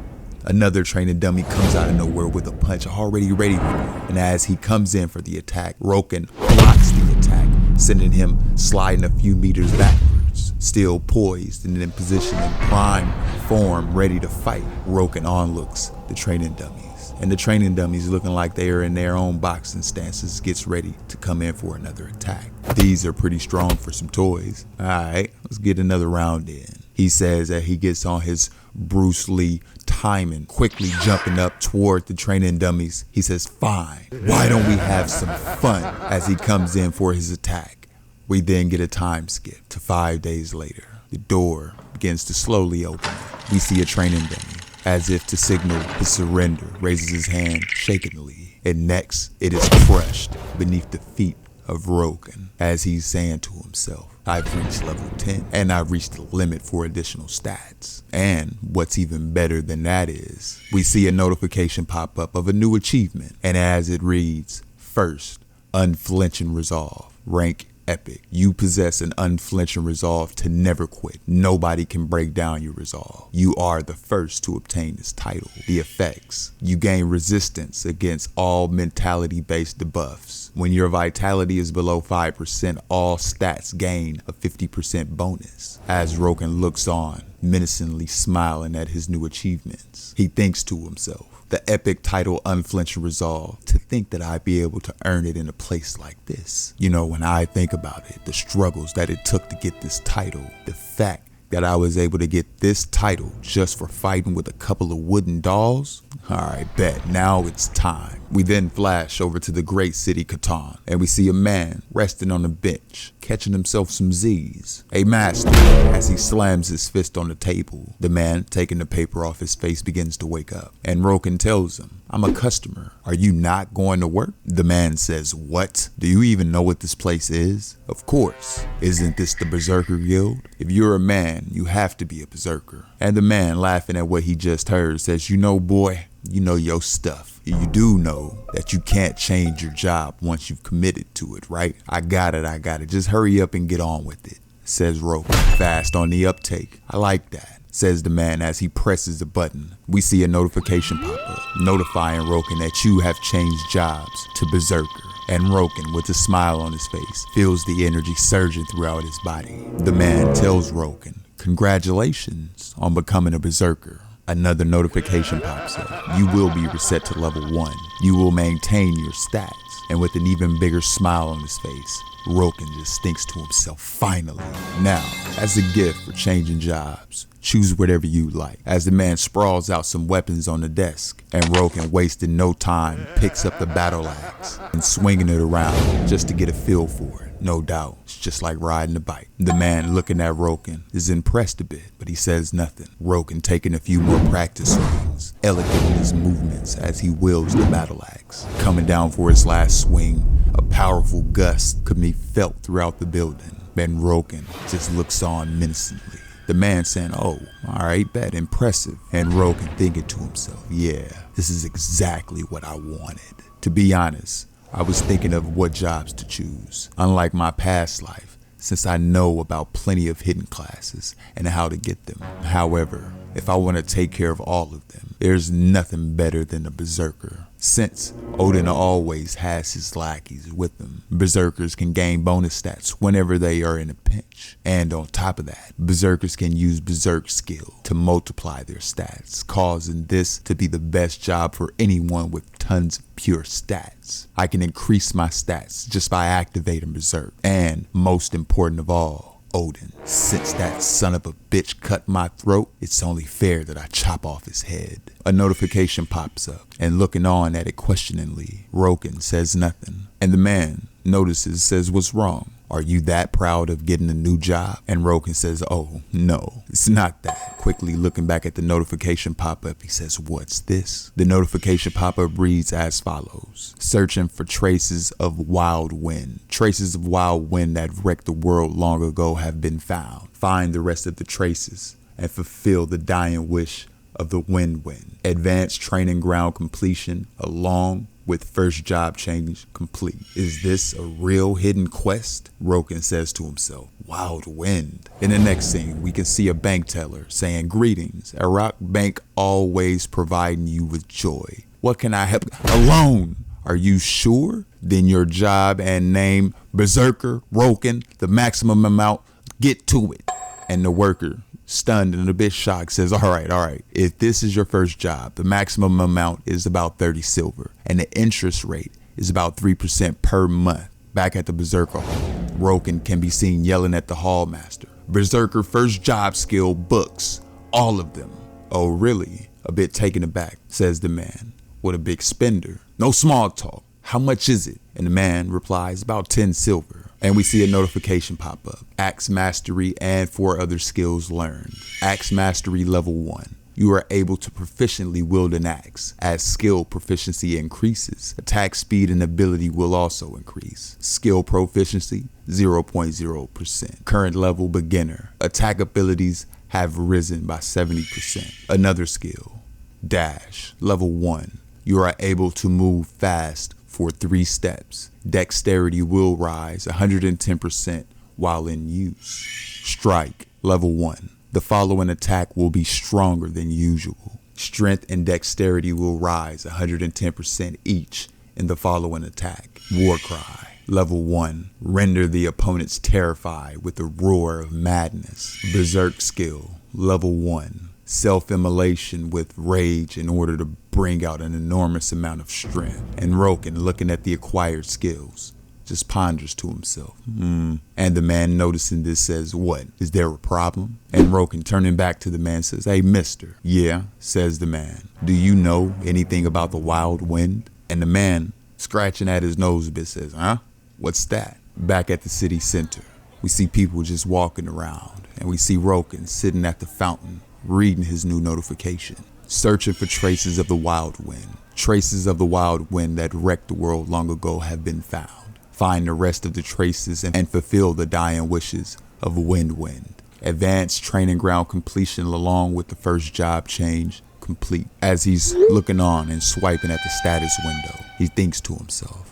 Another training dummy comes out of nowhere with a punch already ready for him, and as he comes in for the attack, Roken blocks the attack, sending him sliding a few meters backwards. Still poised and in position in prime form, ready to fight, Roken onlooks the training dummies. And the training dummies, looking like they are in their own boxing stances, gets ready to come in for another attack. These are pretty strong for some toys. Alright, let's get another round in. He says that he gets on his Bruce Lee timing, quickly jumping up toward the training dummies. He says, fine, why don't we have some fun, as he comes in for his attack. We then get a time skip to 5 days later. The door begins to slowly open. We see a training dummy, as if to signal his surrender, raises his hand shakingly, and next it is crushed beneath the feet of Roken, as he's saying to himself, I've reached level 10 and I've reached the limit for additional stats. And what's even better than that is, we see a notification pop up of a new achievement, and as it reads, first, unflinching resolve, rank epic. You possess an unflinching resolve to never quit. Nobody can break down your resolve. You are the first to obtain this title. The effects. You gain resistance against all mentality-based debuffs. When your vitality is below 5%, all stats gain a 50% bonus. As Roken looks on, menacingly smiling at his new achievements, he thinks to himself, the epic title Unflinching Resolve, to think that I'd be able to earn it in a place like this. You know, when I think about it, the struggles that it took to get this title, the fact that I was able to get this title just for fighting with a couple of wooden dolls? Alright, bet, now it's time. We then flash over to the great city Catan, and we see a man resting on a bench, catching himself some Z's. A master, as he slams his fist on the table. The man, taking the paper off his face, begins to wake up, and Roken tells him, I'm a customer. Are you not going to work? The man says, what? Do you even know what this place is? Of course. Isn't this the Berserker Guild? If you're a man, you have to be a berserker. And the man, laughing at what he just heard, says, you know, boy, You know your stuff. You do know that you can't change your job once you've committed to it, right? I got it. Just hurry up and get on with it, says Roken. Fast on the uptake. I like that, says the man as he presses the button. We see a notification pop up, notifying Roken that you have changed jobs to Berserker. And Roken, with a smile on his face, feels the energy surging throughout his body. The man tells Roken, congratulations on becoming a Berserker. Another notification pops up. You will be reset to level 1. You will maintain your stats. And with an even bigger smile on his face, Roken just thinks to himself, finally. Now, as a gift for changing jobs, choose whatever you like. As the man sprawls out some weapons on the desk, and Roken, wasting no time, picks up the battle axe and swinging it around just to get a feel for it. No doubt, it's just like riding a bike. The man looking at Roken is impressed a bit, but he says nothing. Roken taking a few more practice swings, elegant in his movements as he wields the battle axe. Coming down for his last swing, a powerful gust could be felt throughout the building. Then Roken just looks on menacingly. The man saying, oh, alright, bet, impressive. And Roken thinking to himself, yeah, this is exactly what I wanted. To be honest, I was thinking of what jobs to choose. Unlike my past life, since I know about plenty of hidden classes and how to get them. However, if I want to take care of all of them, there's nothing better than a Berserker. Since Odin always has his lackeys with him, Berserkers can gain bonus stats whenever they are in a pinch. And on top of that, Berserkers can use Berserk skill to multiply their stats, causing this to be the best job for anyone with tons of pure stats. I can increase my stats just by activating Berserk. And most important of all, Odin. Since that son of a bitch cut my throat, it's only fair that I chop off his head. A notification pops up, and looking on at it questioningly, Roken says nothing. And the man notices, says, what's wrong? Are you that proud of getting a new job? And Roken says, oh, no, it's not that. Quickly looking back at the notification pop-up, he says, what's this? The notification pop-up reads as follows. Searching for traces of wild wind. Traces of wild wind that wrecked the world long ago have been found. Find the rest of the traces and fulfill the dying wish of the wind. Advanced training ground completion along with first job change complete. Is this a real hidden quest? Roken says to himself, wild wind. In the next scene, we can see a bank teller saying, greetings, a rock bank always providing you with joy. What can I help? Alone. Are you sure? Then your job and name, Berserker, Roken, the maximum amount, get to it. And the worker, stunned and a bit shocked, says, all right. If this is your first job, the maximum amount is about 30 silver, and the interest rate is about 3% per month. Back at the Berserker hall, Roken can be seen yelling at the hall master. Berserker first job skill books, all of them. Oh, really? A bit taken aback, says the man. What a big spender. No small talk. How much is it? And the man replies, about 10 silver. And we see a notification pop up. Axe Mastery and 4 other skills learned. Axe Mastery level 1. You are able to proficiently wield an axe. As skill proficiency increases, attack speed and ability will also increase. Skill proficiency, 0.0%. Current level beginner. Attack abilities have risen by 70%. Another skill, dash, level 1. You are able to move fast for 3 steps. Dexterity will rise 110% while in use. Strike, level 1. The following attack will be stronger than usual. Strength and dexterity will rise 110% each in the following attack. Warcry, level 1. Render the opponents terrified with a roar of madness. Berserk skill, level 1. Self-immolation with rage in order to bring out an enormous amount of strength. And Roken, looking at the acquired skills, just ponders to himself. And the man noticing this says, what, is there a problem? And Roken, turning back to the man, says, hey, mister. Yeah, says the man. Do you know anything about the wild wind? And the man, scratching at his nose a bit, says, huh? What's that? Back at the city center, we see people just walking around, and we see Roken sitting at the fountain, reading his new notification. Searching for traces of the wild wind. Traces of the wild wind that wrecked the world long ago have been found. Find the rest of the traces and fulfill the dying wishes of wind. Advanced training ground completion along with the first job change complete. As he's looking on and swiping at the status window, he thinks to himself,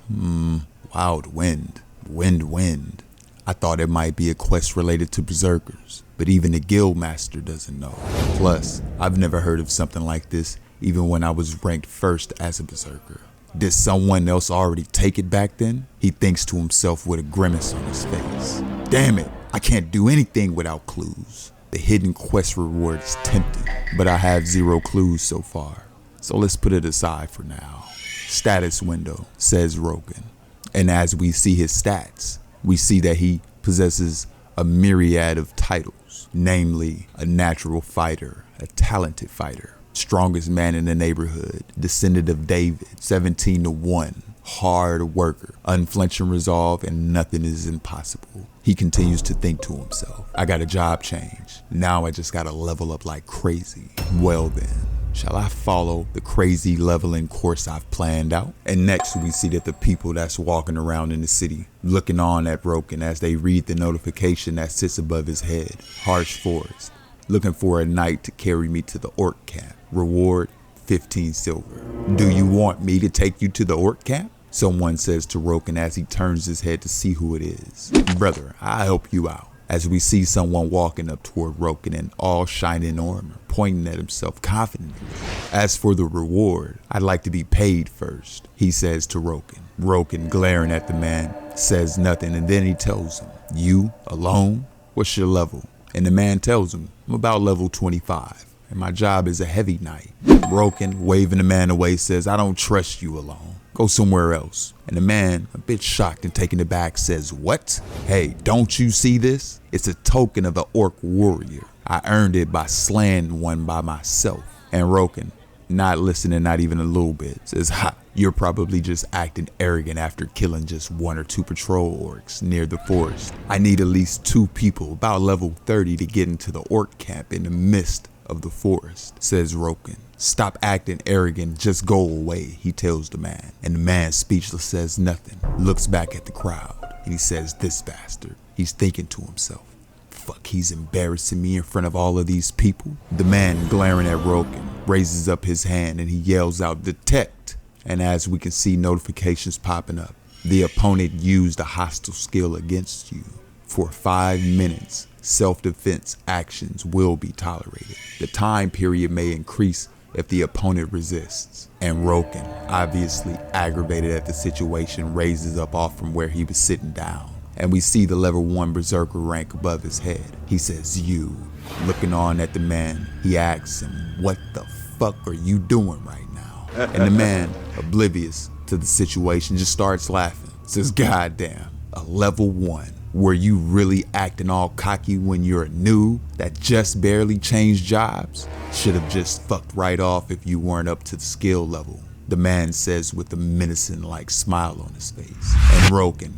wild wind. I thought it might be a quest related to Berserkers, but even the guild master doesn't know. Plus, I've never heard of something like this even when I was ranked first as a Berserker. Did someone else already take it back then? He thinks to himself with a grimace on his face. Damn it, I can't do anything without clues. The hidden quest reward is tempting, but I have 0 clues so far. So let's put it aside for now. Status window, says Roken. And as we see his stats, we see that he possesses a myriad of titles, namely a natural fighter, a talented fighter, strongest man in the neighborhood, descendant of David, 17-1, hard worker, unflinching resolve, and nothing is impossible. He continues to think to himself, I got a job change. Now I just gotta level up like crazy. Well then, shall I follow the crazy leveling course I've planned out? And next we see that the people that's walking around in the city, looking on at Roken as they read the notification that sits above his head. Harsh forest, looking for a knight to carry me to the orc camp. Reward, 15 silver. Do you want me to take you to the orc camp? Someone says to Roken as he turns his head to see who it is. Brother, I'll help you out. As we see someone walking up toward Roken in all shining armor, pointing at himself confidently. As for the reward, I'd like to be paid first, he says to Roken. Roken, glaring at the man, says nothing, and then he tells him, you, alone? What's your level? And the man tells him, I'm about level 25, and my job is a heavy knight. Roken, waving the man away, says, I don't trust you alone. Go somewhere else. And the man, a bit shocked and taken aback, says, what? Hey, don't you see this? It's a token of the orc warrior. I earned it by slaying one by myself. And Roken, not listening not even a little bit, says, ha, you're probably just acting arrogant after killing just 1 or 2 patrol orcs near the forest. I need at least 2 people about level 30 to get into the orc camp in the midst of the forest, says Roken. Stop acting arrogant, just go away, he tells the man. And the man, speechless, says nothing, looks back at the crowd, and he says, this bastard. He's thinking to himself, fuck, he's embarrassing me in front of all of these people. The man, glaring at Roken, raises up his hand and he yells out, detect. And as we can see notifications popping up, the opponent used a hostile skill against you. For 5 minutes, self-defense actions will be tolerated. The time period may increase if the opponent resists. And Roken, obviously aggravated at the situation, raises up off from where he was sitting down. And we see the level 1 Berserker rank above his head. He says, you. Looking on at the man, he asks him, what the fuck are you doing right now? And the man, oblivious to the situation, just starts laughing. Says, goddamn, a level 1. Were you really acting all cocky when you're a noob that just barely changed jobs? Should have just fucked right off if you weren't up to the skill level, the man says with a menacing like smile on his face. And Roken,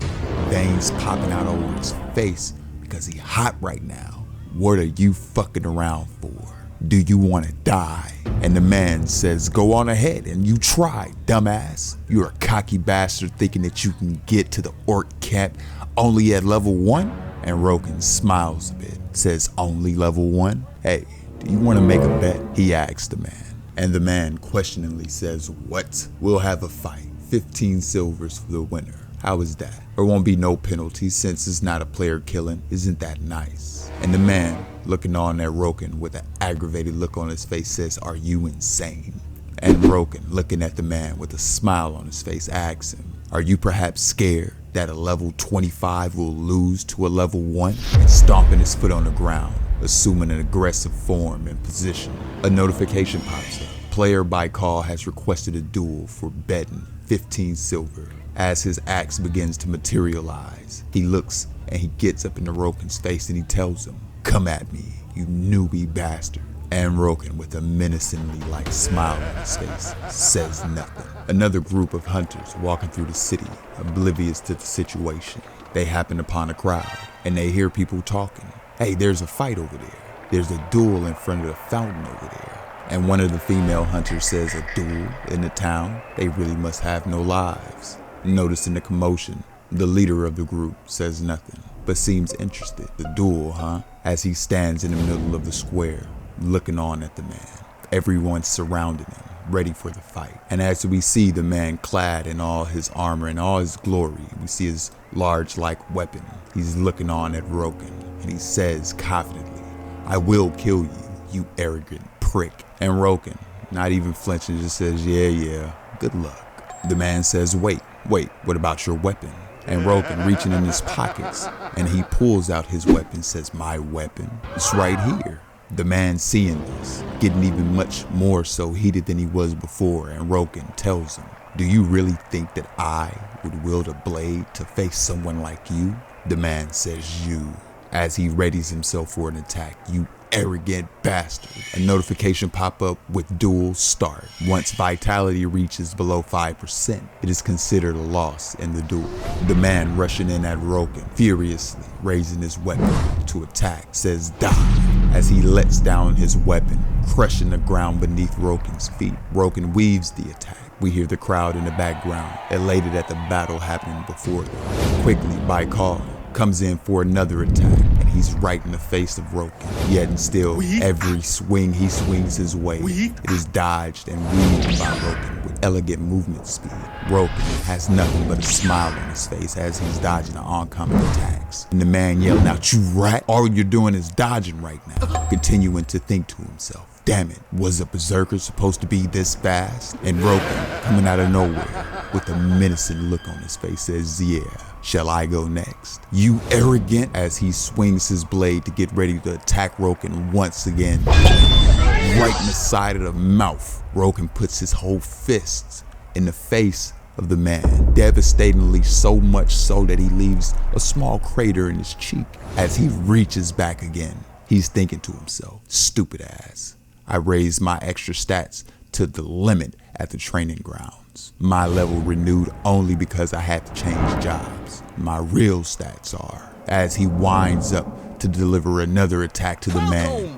veins popping out over his face because he hot right now. What are you fucking around for? Do you want to die? And the man says, go on ahead and you try, dumbass. You're a cocky bastard thinking that you can get to the orc camp only at level 1? And Roken smiles a bit, says, only level 1? Hey, do you want to make a bet? He asks the man. And the man questioningly says, what? We'll have a fight. 15 silvers for the winner. How is that? There won't be no penalty since it's not a player killing. Isn't that nice? And the man, looking on at Roken with an aggravated look on his face, says, are you insane? And Roken, looking at the man with a smile on his face, asks him, are you perhaps scared that a level 25 will lose to a level 1? And stomping his foot on the ground, assuming an aggressive form and position, a notification pops up. Player by call has requested a duel for betting 15 silver. As his axe begins to materialize, he looks and he gets up into Roken's face and he tells him, come at me, you newbie bastard. And Roken, with a menacingly like smile on his face, says nothing. Another group of hunters walking through the city, oblivious to the situation. They happen upon a crowd and they hear people talking. Hey, there's a fight over there. There's a duel in front of the fountain over there. And one of the female hunters says, a duel in the town? They really must have no lives. Noticing the commotion, the leader of the group says nothing, but seems interested. The duel, huh? As he stands in the middle of the square, looking on at the man. everyone surrounding him, ready for the fight. And as we see the man clad in all his armor and all his glory, we see his large like weapon. He's looking on at Roken, and he says confidently, "I will kill you, you arrogant prick." And Roken, not even flinching, just says, yeah, good luck. The man says, wait, what about your weapon? And Roken, reaching in his pockets, and he pulls out his weapon, says, "My weapon? It's right here." The man, seeing this, getting even much more so heated than he was before, and Roken tells him, "Do you really think that I would wield a blade to face someone like you?" The man says, "You," as he readies himself for an attack. "You arrogant bastard." A notification pop up with duel start. Once vitality reaches below 5%, it is considered a loss in the duel. The man rushing in at Roken, furiously raising his weapon to attack, says "die" as he lets down his weapon, crushing the ground beneath Roken's feet. Roken weaves the attack. We hear the crowd in the background, elated at the battle happening before them. Quickly, Baikal comes in for another attack, and he's right in the face of Roken. Yet and still, every swing he swings his way, it is dodged and weaved by Roken with elegant movement speed. Roken has nothing but a smile on his face as he's dodging the oncoming attacks. And the man yelling out, "You rat, all you're doing is dodging right now," continuing to think to himself, "Damn it, was a Berserker supposed to be this fast?" And Roken, coming out of nowhere with a menacing look on his face, says, "Yeah, shall I go next? You arrogant," as he swings his blade to get ready to attack Roken once again. Right in the side of the mouth, Roken puts his whole fists in the face of the man, devastatingly, so much so that he leaves a small crater in his cheek. As he reaches back again, he's thinking to himself, "Stupid ass. I raised my extra stats to the limit at the training grounds. My level renewed only because I had to change jobs. My real stats are," as he winds up to deliver another attack to the man,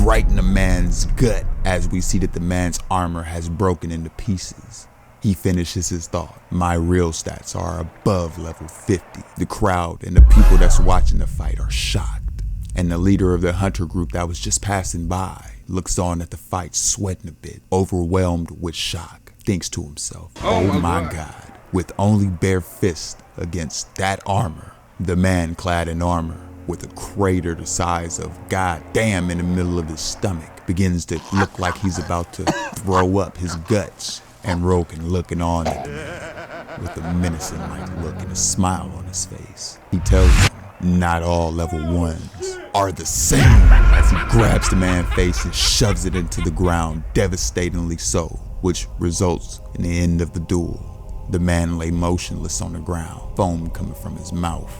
right in the man's gut, as we see that the man's armor has broken into pieces. He finishes his thought. "My real stats are above level 50. The crowd and the people that's watching the fight are shocked. And the leader of the hunter group that was just passing by looks on at the fight, sweating a bit, overwhelmed with shock, thinks to himself, oh my God, with only bare fists against that armor." The man clad in armor, with a crater the size of goddamn in the middle of his stomach, begins to look like he's about to throw up his guts. And Roken looking on at the man with a menacing like look and a smile on his face. He tells him, "Not all level 1s are the same," as he grabs the man's face and shoves it into the ground, devastatingly so, which results in the end of the duel. The man lay motionless on the ground, foam coming from his mouth,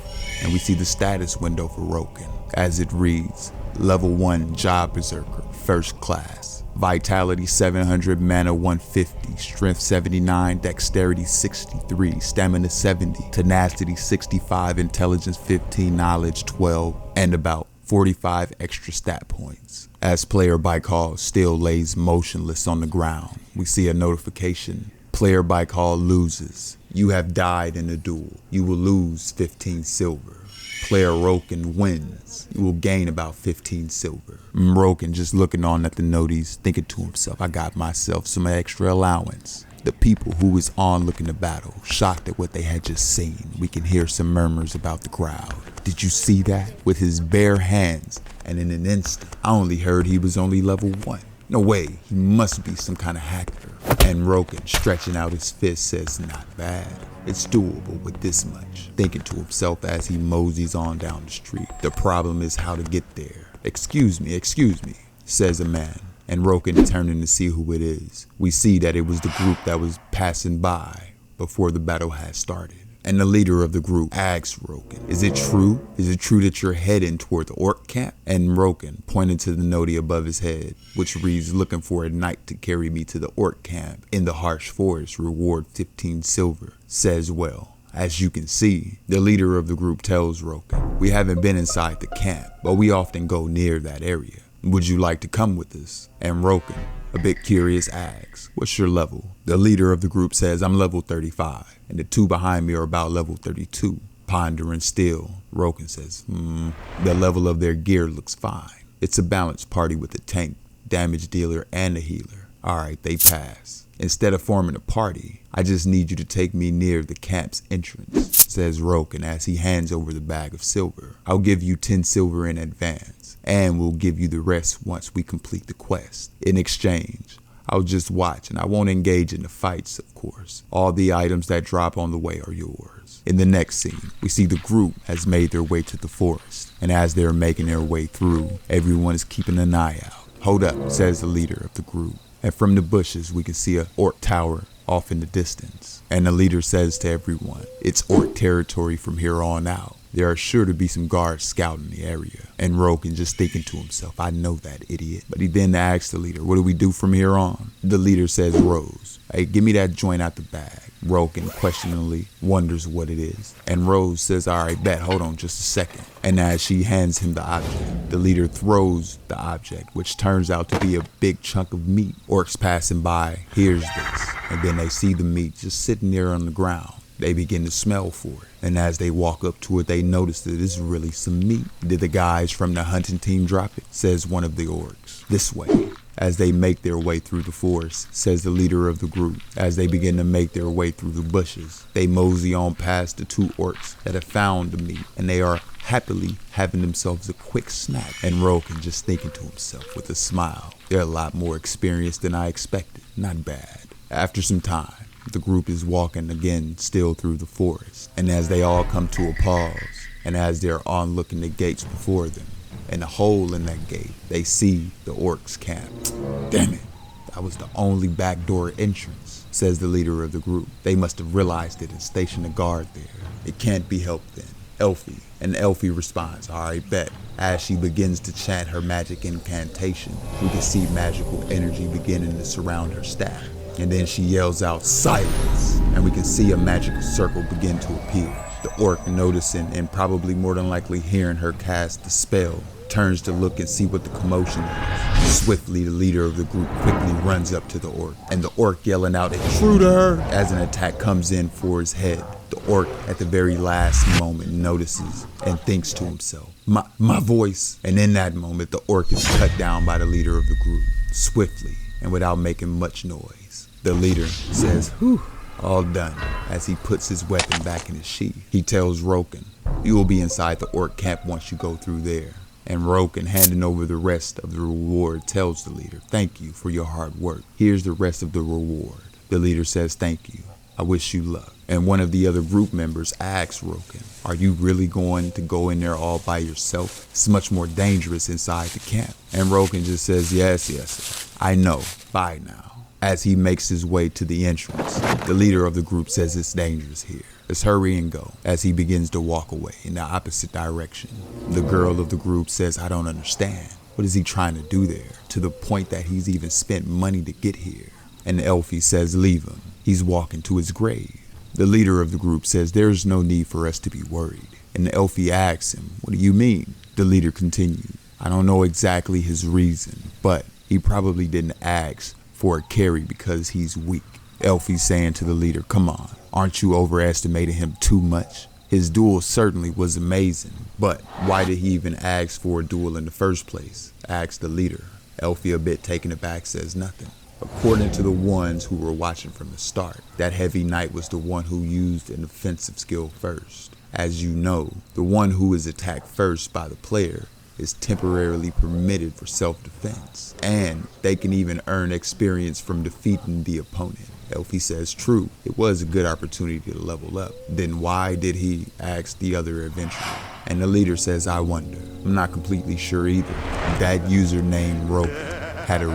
and we see the status window for Roken as it reads, "Level 1 Job Berserker, First Class. Vitality 700, Mana 150, Strength 79, Dexterity 63, Stamina 70, Tenacity 65, Intelligence 15, Knowledge 12, and about 45 extra stat points." As player Baikal still lays motionless on the ground, we see a notification. Player Baikal loses. You have died in a duel. You will lose 15 silver. Player Roken wins. You will gain about 15 silver. Roken just looking on at the noties, thinking to himself, "I got myself some extra allowance." The people who was on looking to battle, shocked at what they had just seen. We can hear some murmurs about the crowd. "Did you see that? With his bare hands, and in an instant, I only heard he was only level 1. No way, he must be some kind of hacker." And Roken, stretching out his fist, says, "Not bad. It's doable with this much," thinking to himself as he moseys on down the street. "The problem is how to get there." Excuse me, says a man, and Roken turning to see who it is. We see that it was the group that was passing by before the battle had started. And the leader of the group asks Roken, "Is it true? Is it true that you're heading toward the orc camp?" And Roken, pointing to the noti above his head, which reads, "Looking for a knight to carry me to the orc camp in the harsh forest, reward 15 silver, says, "Well, as you can see," the leader of the group tells Roken, "We haven't been inside the camp, but we often go near that area. Would you like to come with us?" And Roken, a bit curious, asks, "What's your level?" The leader of the group says, "I'm level 35, and the two behind me are about level 32. Pondering still, Roken says, The level of their gear looks fine. It's a balanced party with a tank, damage dealer and a healer. Alright, they pass. Instead of forming a party, I just need you to take me near the camp's entrance, says Roken as he hands over the bag of silver. I'll give you 10 silver in advance, and we'll give you the rest once we complete the quest. In exchange, I'll just watch and I won't engage in the fights, of course. All the items that drop on the way are yours. In the next scene, we see the group has made their way to the forest, and as they're making their way through, everyone is keeping an eye out. Hold up, says the leader of the group. And from the bushes, we can see a orc tower off in the distance. And the leader says to everyone, it's orc territory from here on out. There are sure to be some guards scouting the area. And Roken just thinking to himself, I know that idiot. But he then asks the leader, what do we do from here on? The leader says, Rose, hey, give me that joint out the bag. Roken questioningly wonders what it is. And Rose says, all right, bet, hold on just a second. And as she hands him the object, the leader throws the object, which turns out to be a big chunk of meat. Orcs passing by hears this, and then they see the meat just sitting there on the ground. They begin to smell for it. And as they walk up to it, they notice that it's really some meat. Did the guys from the hunting team drop it? Says one of the orcs. This way. As they make their way through the forest, says the leader of the group. As they begin to make their way through the bushes, they mosey on past the 2 orcs that have found the meat, and they are happily having themselves a quick snack. And Roken just thinking to himself with a smile, they're a lot more experienced than I expected. Not bad. After some time, the group is walking again still through the forest, and as they all come to a pause, and as they're onlooking the gates before them, and a hole in that gate, they see the orcs camp. Damn it, that was the only backdoor entrance, says the leader of the group. They must have realized it and stationed a guard there. It can't be helped then. Elfie. And Elfie responds, alright, bet. As she begins to chant her magic incantation, we can see magical energy beginning to surround her staff. And then she yells out, silence! And we can see a magical circle begin to appear. The orc, noticing and probably more than likely hearing her cast the spell, turns to look and see what the commotion is. Swiftly, the leader of the group quickly runs up to the orc, and the orc yelling out, intruder! As an attack comes in for his head. The orc, at the very last moment, notices and thinks to himself, my voice. And in that moment, the orc is cut down by the leader of the group, swiftly and without making much noise. The leader says, whew, all done, as he puts his weapon back in his sheath. He tells Roken, you will be inside the orc camp once you go through there. And Roken, handing over the rest of the reward, tells the leader, thank you for your hard work. Here's the rest of the reward. The leader says, thank you. I wish you luck. And one of the other group members asks Roken, are you really going to go in there all by yourself? It's much more dangerous inside the camp. And Roken just says, yes, I know. Bye now. As he makes his way to the entrance, the leader of the group says it's dangerous here. Let's hurry and go, as he begins to walk away in the opposite direction. The girl of the group says, I don't understand. What is he trying to do there? To the point that he's even spent money to get here. And Elfie says, leave him. He's walking to his grave. The leader of the group says, there's no need for us to be worried. And Elfie asks him, what do you mean? The leader continues, I don't know exactly his reason, but he probably didn't ask for a carry because he's weak. Elfie's saying to the leader, come on, aren't you overestimating him too much? His duel certainly was amazing, but why did he even ask for a duel in the first place? Asks the leader. Elfie, a bit taken aback, says nothing. According to the ones who were watching from the start, that heavy knight was the one who used an offensive skill first. As you know, the one who is attacked first by the player is temporarily permitted for self-defense, and they can even earn experience from defeating the opponent. Elfie says, true, it was a good opportunity to level up. Then why did he? Ask the other eventually. And the leader says, I wonder. I'm not completely sure either. That user named Roken had a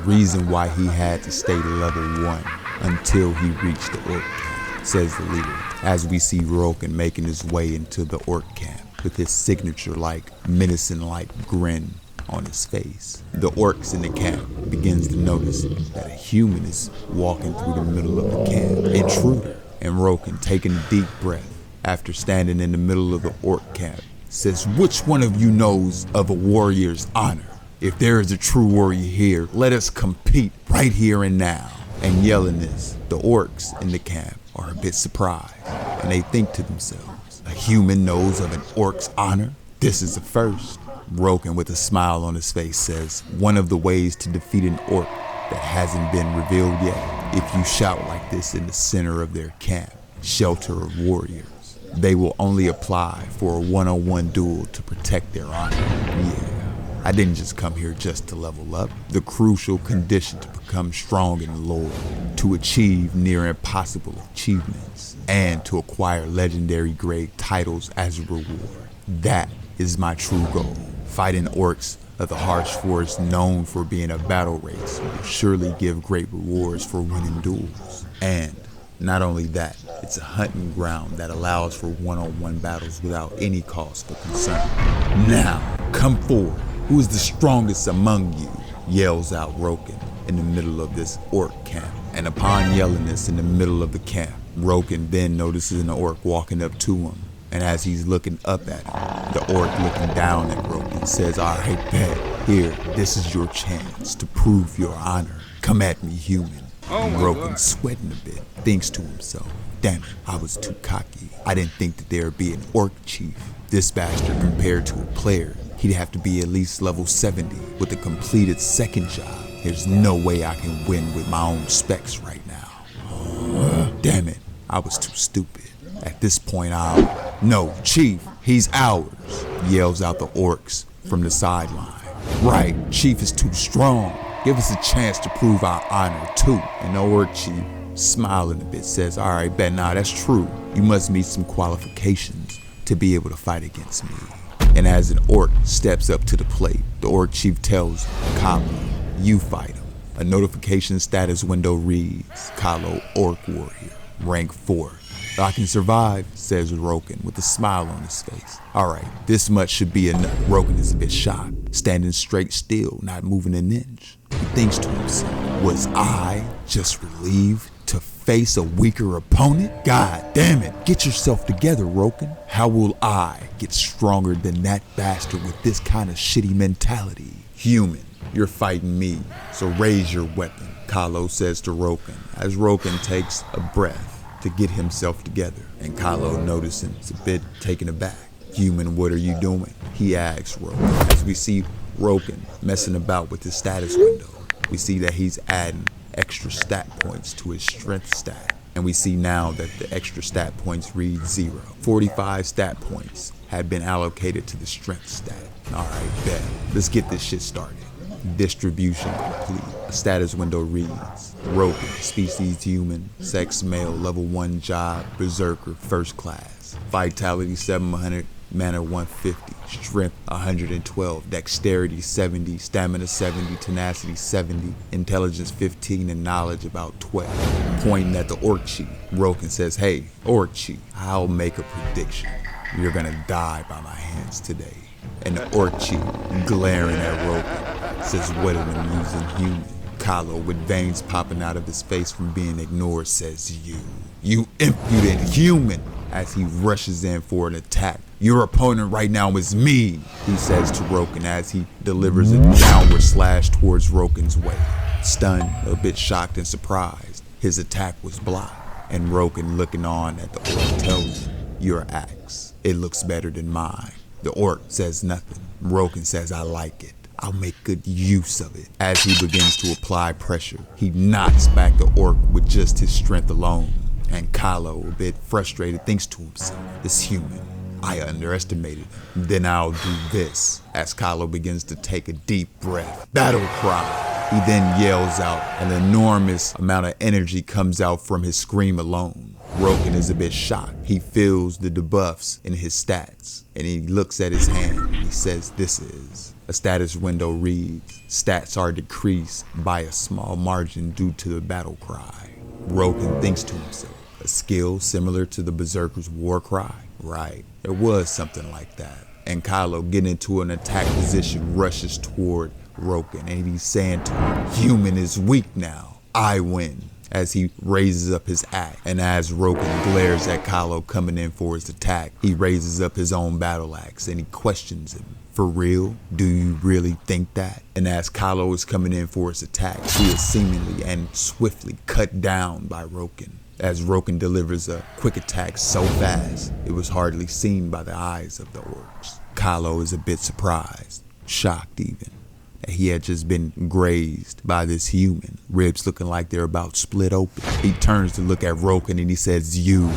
reason why he had to stay level 1 until he reached the orc camp, says the leader, as we see Roken making his way into the orc camp with his signature-like, menacing-like grin on his face. The orcs in the camp begins to notice that a human is walking through the middle of the camp. Intruder. And Roken, taking a deep breath after standing in the middle of the orc camp, says, which one of you knows of a warrior's honor? If there is a true warrior here, let us compete right here and now. And yelling this, the orcs in the camp are a bit surprised, and they think to themselves, a human knows of an orc's honor? This is a first. Roken, with a smile on his face, says, one of the ways to defeat an orc that hasn't been revealed yet, if you shout like this in the center of their camp, shelter of warriors, they will only apply for a one-on-one duel to protect their honor. Yeah, I didn't just come here just to level up. The crucial condition to become strong in the lore, to achieve near impossible achievements, and to acquire legendary grade titles as a reward. That is my true goal. Fighting orcs of the harsh forest, known for being a battle race, will surely give great rewards for winning duels. And not only that, it's a hunting ground that allows for one-on-one battles without any cause for concern. Now, come forward. Who is the strongest among you? Yells out Roken in the middle of this orc camp. And upon yelling this in the middle of the camp, Roken then notices an orc walking up to him. And as he's looking up at him, the orc looking down at Roken says, all right, bet. Here, this is your chance to prove your honor. Come at me, human. And Roken, sweating a bit, thinks to himself, damn it, I was too cocky. I didn't think that there would be an orc chief. This bastard, compared to a player, he'd have to be at least level 70 with a completed second job. There's no way I can win with my own specs right now. Damn it, I was too stupid. At this point, no, Chief, he's ours, yells out the orcs from the sideline. Right, Chief is too strong. Give us a chance to prove our honor too. And the orc chief, smiling a bit, says, all right, bet, nah, that's true. You must meet some qualifications to be able to fight against me. And as an orc steps up to the plate, the orc chief tells Kalo, you fight him. A notification status window reads, Kalo, orc warrior, rank 4. I can survive, says Roken with a smile on his face. All right, this much should be enough. Roken is a bit shocked, standing straight still, not moving an inch. He thinks to himself, was I just relieved to face a weaker opponent? God damn it, get yourself together, Roken. How will I get stronger than that bastard with this kind of shitty mentality? Human, you're fighting me, so raise your weapon, Kalo says to Roken, as Roken takes a breath to get himself together. And Kalo, noticing, is a bit taken aback. Human, what are you doing? He asks Roken. As we see Roken messing about with his status window, we see that he's adding extra stat points to his strength stat. And we see now that the extra stat points read 0. 45 stat points had been allocated to the strength stat. All right, bet. Let's get this shit started. Distribution complete. A status window reads, Roken, species human, sex male, level 1 job, Berserker, first class, vitality 700, mana 150, strength 112, dexterity 70, stamina 70, tenacity 70, intelligence 15, and knowledge about 12. Pointing at the orc chief, Roken says, hey, orc chief, I'll make a prediction. You're gonna die by my hands today. And the orc chief, glaring at Roken, says, what an amusing human. Kalo, with veins popping out of his face from being ignored, says, you impudent human, as he rushes in for an attack. Your opponent right now is me, he says to Roken as he delivers a downward slash towards Roken's way. Stunned, a bit shocked and surprised, his attack was blocked, and Roken, looking on at the orc, tells him, your axe, it looks better than mine. The orc says nothing. Roken says, I like it. I'll make good use of it. As he begins to apply pressure, he knocks back the orc with just his strength alone. And Kalo, a bit frustrated, thinks to himself, this human, I underestimated him. Then I'll do this. As Kalo begins to take a deep breath, battle cry. He then yells out, an enormous amount of energy comes out from his scream alone. Roken is a bit shocked. He feels the debuffs in his stats, and he looks at his hand. He says, this is. A status window reads, stats are decreased by a small margin due to the battle cry. Roken thinks to himself, a skill similar to the Berserker's war cry? Right, there was something like that. And Kalo, getting into an attack position, rushes toward Roken, and he's saying to him, human is weak now, I win. As he raises up his axe, and as Roken glares at Kalo coming in for his attack, he raises up his own battle axe and he questions him. For real? Do you really think that? And as Kalo is coming in for his attack, he is seemingly and swiftly cut down by Roken. As Roken delivers a quick attack so fast, it was hardly seen by the eyes of the orcs. Kylo is a bit surprised, shocked even, that he had just been grazed by this human, ribs looking like they're about split open. He turns to look at Roken and he says, you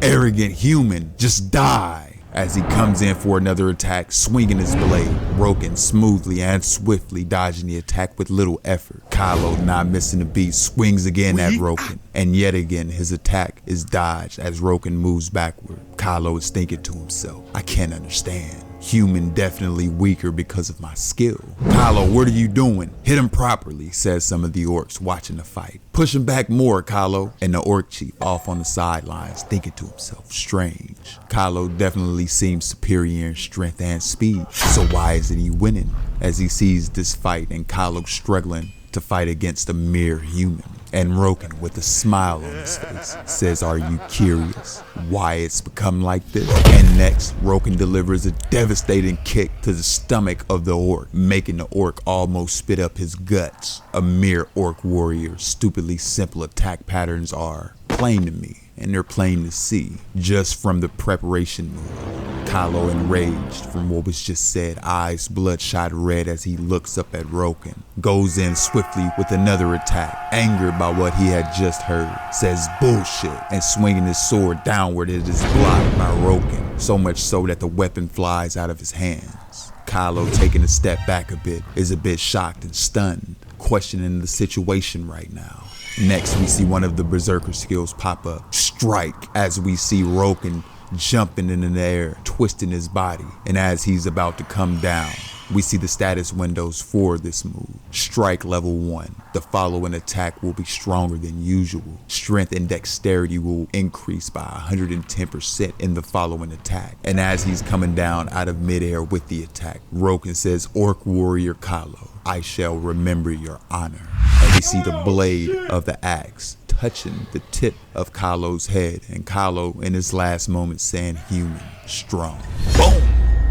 arrogant human, just die. As he comes in for another attack, swinging his blade, Roken smoothly and swiftly dodging the attack with little effort. Kylo, not missing a beat, swings again at Roken, and yet again his attack is dodged as Roken moves backward. Kylo is thinking to himself, I can't understand. Human definitely weaker because of my skill. Kylo, what are you doing? Hit him properly, says some of the orcs watching the fight. Push him back more, Kylo. And the orc chief off on the sidelines thinking to himself, strange. Kylo definitely seems superior in strength and speed. So why isn't he winning? As he sees this fight and Kylo struggling to fight against a mere human. And Roken, with a smile on his face, says, are you curious why it's become like this? And next, Roken delivers a devastating kick to the stomach of the orc, making the orc almost spit up his guts. A mere orc warrior, stupidly simple attack patterns are plain to me, and they're plain to see just from the preparation move. Kylo, enraged from what was just said, eyes bloodshot red as he looks up at Roken, goes in swiftly with another attack. Angered by what he had just heard, says bullshit, and swinging his sword downward, it is blocked by Roken, so much so that the weapon flies out of his hands. Kylo, taking a step back a bit, is a bit shocked and stunned, questioning the situation right now. Next, we see one of the Berserker skills pop up, Strike, as we see Roken jumping in the air, twisting his body, and as he's about to come down, we see the status windows for this move. Strike level 1. The following attack will be stronger than usual. Strength and dexterity will increase by 110% in the following attack. And as he's coming down out of midair with the attack, Roken says, Orc Warrior Kylo, I shall remember your honor. And we see the blade of the axe touching the tip of Kylo's head, and Kylo in his last moment saying, human, strong. Boom!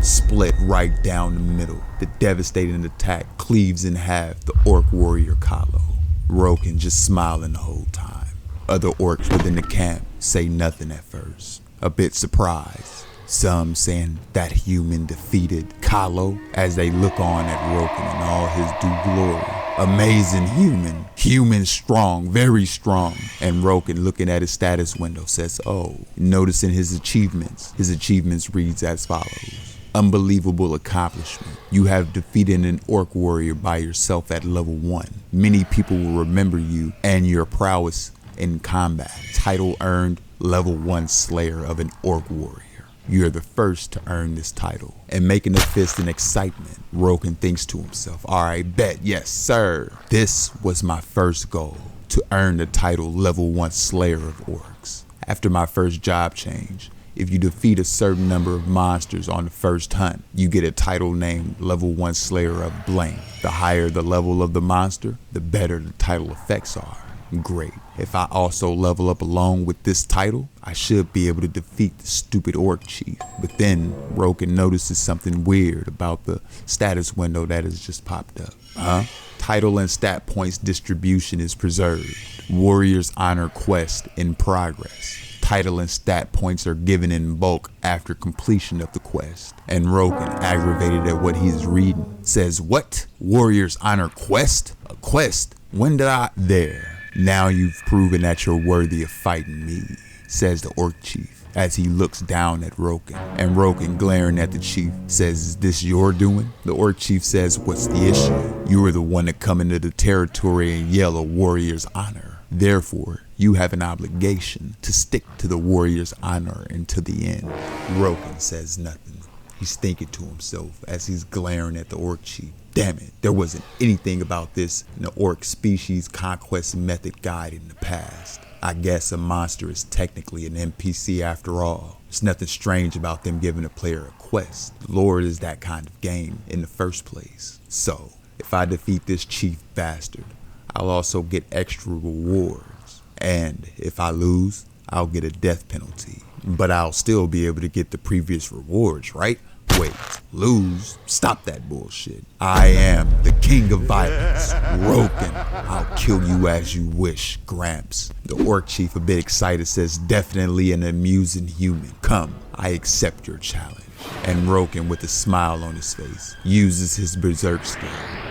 Split right down the middle. The devastating attack cleaves in half the orc warrior Kylo. Roken just smiling the whole time. Other orcs within the camp say nothing at first, a bit surprised. Some saying that human defeated Kylo as they look on at Roken in all his due glory. Amazing human, human strong, very strong. And Roken, looking at his status window, says, oh, noticing his achievements reads as follows. Unbelievable accomplishment. You have defeated an orc warrior by yourself at level 1. Many people will remember you and your prowess in combat. Title earned, level 1 slayer of an orc warrior. You're the first to earn this title. And making a fist in excitement, Roken thinks to himself, alright, bet, yes sir. This was my first goal, to earn the title level 1 slayer of orcs. After my first job change, if you defeat a certain number of monsters on the first hunt, you get a title named level 1 slayer of blank. The higher the level of the monster, the better the title effects are. Great. If I also level up along with this title, I should be able to defeat the stupid orc chief. But then Roken notices something weird about the status window that has just popped up. Title and stat points distribution is preserved. Warrior's Honor quest in progress. Title and stat points are given in bulk after completion of the quest. And Roken, aggravated at what he's reading, says, what? Warrior's Honor quest? A quest? When did I? There. Now you've proven that you're worthy of fighting me, says the orc chief as he looks down at Roken. And Roken, glaring at the chief, says, is this your doing? The orc chief says, what's the issue? You were the one to come into the territory and yell a warrior's honor. Therefore, you have an obligation to stick to the warrior's honor until the end. Roken says nothing. He's thinking to himself as he's glaring at the orc chief. Damn it, there wasn't anything about this in the orc species conquest method guide in the past. I guess a monster is technically an NPC after all. There's nothing strange about them giving a player a quest. Lord is that kind of game in the first place. So, if I defeat this chief bastard, I'll also get extra rewards. And if I lose, I'll get a death penalty. But I'll still be able to get the previous rewards, right? Wait, lose? Stop that bullshit. I am the king of violence, Roken. I'll kill you as you wish, Gramps. The orc chief, a bit excited, says, definitely an amusing human. Come, I accept your challenge. And Roken, with a smile on his face, uses his Berserk skill.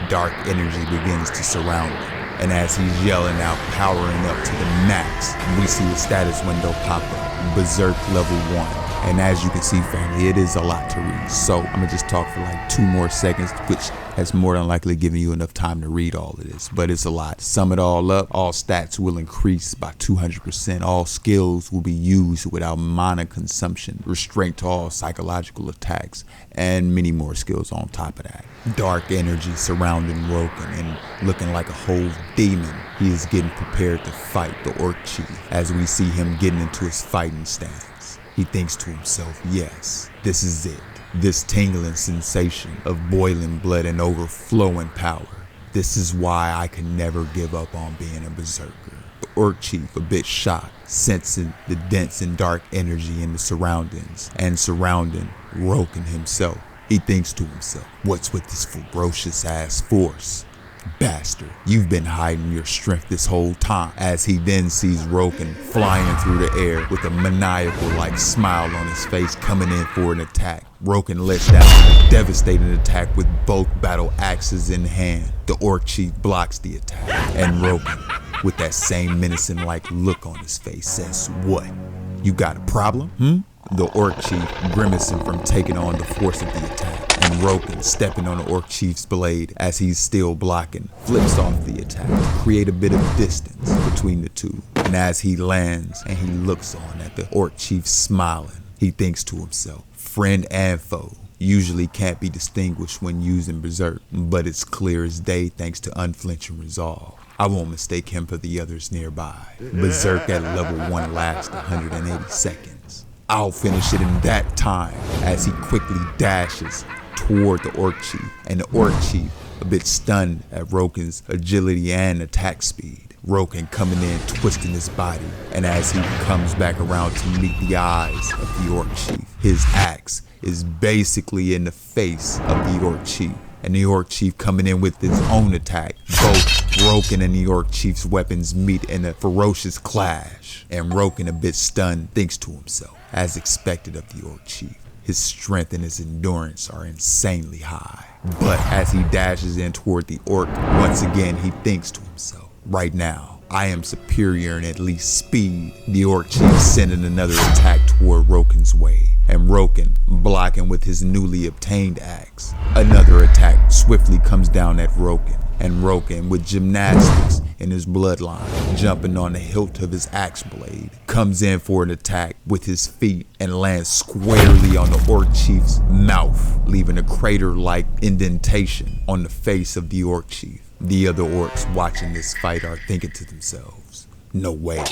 Dark energy begins to surround him. And as he's yelling out, powering up to the max, we see a status window pop up. Berserk level 1. And as you can see, family, it is a lot to read. So I'm gonna just talk for like 2 more seconds, which has more than likely given you enough time to read all of this, but it's a lot. Sum it all up, all stats will increase by 200%. All skills will be used without mana consumption, restraint to all psychological attacks, and many more skills on top of that. Dark energy surrounding Roken and looking like a whole demon. He is getting prepared to fight the Orc Chief as we see him getting into his fighting stance. He thinks to himself, yes, this is it. This tingling sensation of boiling blood and overflowing power. This is why I can never give up on being a berserker. The Orc Chief, a bit shocked, sensing the dense and dark energy in the surroundings and surrounding Roken himself. He thinks to himself, what's with this ferocious ass force? Bastard, you've been hiding your strength this whole time. As he then sees Roken flying through the air with a maniacal-like smile on his face, coming in for an attack. Roken lets down a devastating attack with both battle axes in hand. The Orc Chief blocks the attack, and Roken, with that same menacing-like look on his face, says, what? You got a problem, The Orc Chief, grimacing from taking on the force of the attack, and Roken, stepping on the Orc Chief's blade as he's still blocking, flips off the attack to create a bit of distance between the two. And as he lands and he looks on at the Orc Chief smiling, he thinks to himself, friend and foe usually can't be distinguished when using Berserk, but it's clear as day thanks to unflinching resolve. I won't mistake him for the others nearby. Berserk at level 1 lasts 180 seconds. I'll finish it in that time, as he quickly dashes toward the Orc Chief, and the Orc Chief, a bit stunned at Roken's agility and attack speed. Roken coming in, twisting his body, and as he comes back around to meet the eyes of the Orc Chief, his axe is basically in the face of the Orc Chief. And the Orc Chief coming in with his own attack. Both Roken and the Orc Chief's weapons meet in a ferocious clash. And Roken, a bit stunned, thinks to himself, as expected of the Orc Chief, his strength and his endurance are insanely high. But as he dashes in toward the Orc, once again he thinks to himself, right now, I am superior in at least speed. The Orc Chief sending another attack toward Roken's way, and Roken blocking with his newly obtained axe. Another attack swiftly comes down at Roken, and Roken, with gymnastics in his bloodline, jumping on the hilt of his axe blade, comes in for an attack with his feet and lands squarely on the Orc Chief's mouth, leaving a crater-like indentation on the face of the Orc Chief. The other orcs watching this fight are thinking to themselves, no way.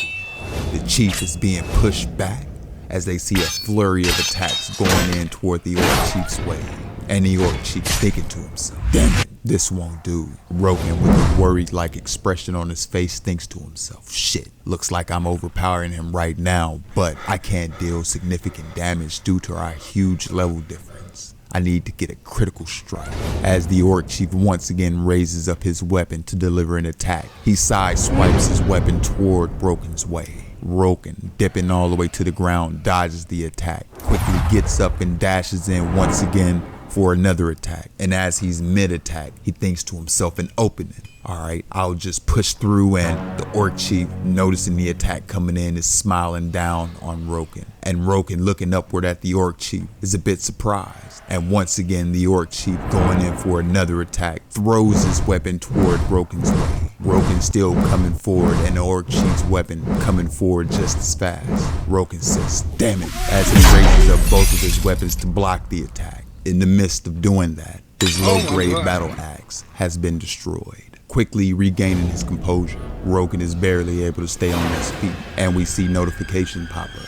The chief is being pushed back as they see a flurry of attacks going in toward the Orc Chief's way. And the Orc Chief thinking to himself, damn it, this won't do. Roken, with a worried-like expression on his face, thinks to himself, shit, looks like I'm overpowering him right now, but I can't deal significant damage due to our huge level difference. I need to get a critical strike. As the Orc Chief once again raises up his weapon to deliver an attack, he sideswipes his weapon toward Roken's way. Roken, dipping all the way to the ground, dodges the attack, quickly gets up and dashes in once again for another attack. And as he's mid-attack, he thinks to himself, an opening. Alright, I'll just push through, and the Orc Chief, noticing the attack coming in, is smiling down on Roken. And Roken, looking upward at the Orc Chief, is a bit surprised. And once again, the Orc Chief, going in for another attack, throws his weapon toward Roken's way. Roken still coming forward, and the Orc Chief's weapon coming forward just as fast. Roken says, damn it, as he raises up both of his weapons to block the attack. In the midst of doing that, his low-grade battle axe has been destroyed. Quickly regaining his composure, Roken is barely able to stay on his feet, and we see notification pop up.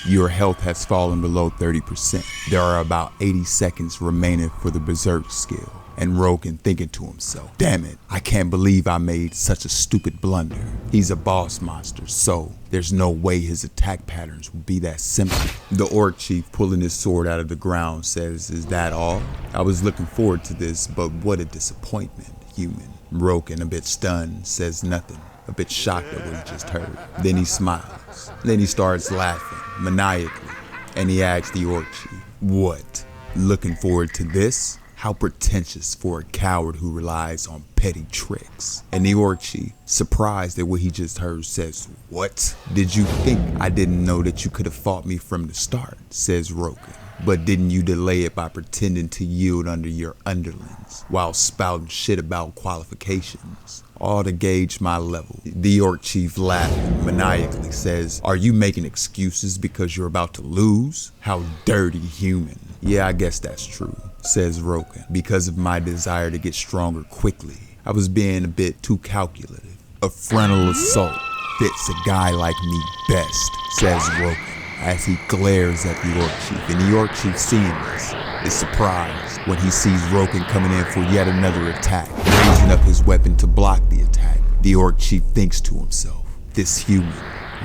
Your health has fallen below 30%. There are about 80 seconds remaining for the Berserk skill. And Roken thinking to himself, damn it, I can't believe I made such a stupid blunder. He's a boss monster, so there's no way his attack patterns will be that simple. The Orc Chief, pulling his sword out of the ground, says, is that all? I was looking forward to this, but what a disappointment, human. Roken, a bit stunned, says nothing, a bit shocked at what he just heard. Then he smiles. Then he starts laughing, maniacally, and he asks the Orc Chief, what? Looking forward to this? How pretentious for a coward who relies on petty tricks. And the orc chief, surprised at what he just heard, says, "What? Did you think I didn't know that you could have fought me from the start?" says Roken. "But didn't you delay it by pretending to yield under your underlings while spouting shit about qualifications? All to gauge my level." The orc chief laughing maniacally says, "Are you making excuses because you're about to lose? How dirty human." "Yeah, I guess that's true," says Roken. "Because of my desire to get stronger quickly, I was being a bit too calculative. A frontal assault fits a guy like me best," says Roken, as he glares at the orc chief. And the orc chief, seeing this, is surprised when he sees Roken coming in for yet another attack, raising up his weapon to block the attack. The orc chief thinks to himself, "This human,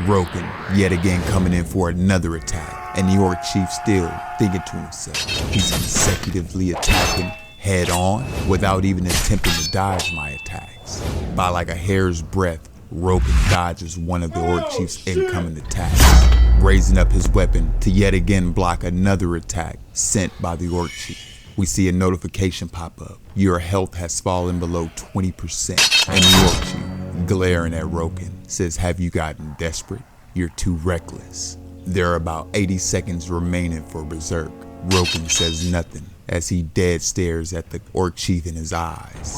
Roken, yet again coming in for another attack." And the orc chief still thinking to himself, he's consecutively attacking head on without even attempting to dodge my attacks. By like a hair's breadth, Roken dodges one of the orc chief's incoming attacks, raising up his weapon to yet again block another attack sent by the orc chief. We see a notification pop up. Your health has fallen below 20%. And the orc chief, glaring at Roken, says, "Have you gotten desperate? You're too reckless." There are about 80 seconds remaining for Berserk. Roken says nothing as he dead stares at the orc chief in his eyes.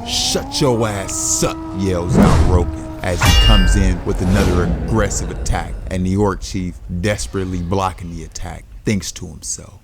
"Shut your ass up," yells out Roken as he comes in with another aggressive attack. And the orc chief, desperately blocking the attack, thinks to himself,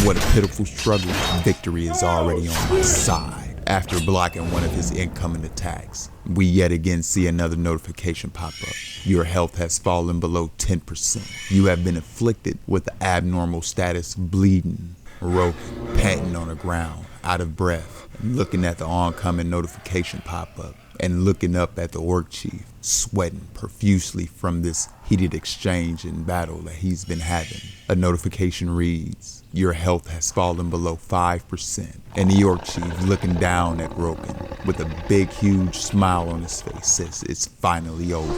"What a pitiful struggle. Victory is already on my side." After blocking one of his incoming attacks, we yet again see another notification pop up. Your health has fallen below 10%. You have been afflicted with the abnormal status of bleeding. Roken, panting on the ground, out of breath, looking at the oncoming notification pop up, and looking up at the orc chief, sweating profusely from this heated exchange and battle that he's been having. A notification reads, "Your health has fallen below 5%. And the orc chief, looking down at Roken with a big huge smile on his face, says, "It's finally over."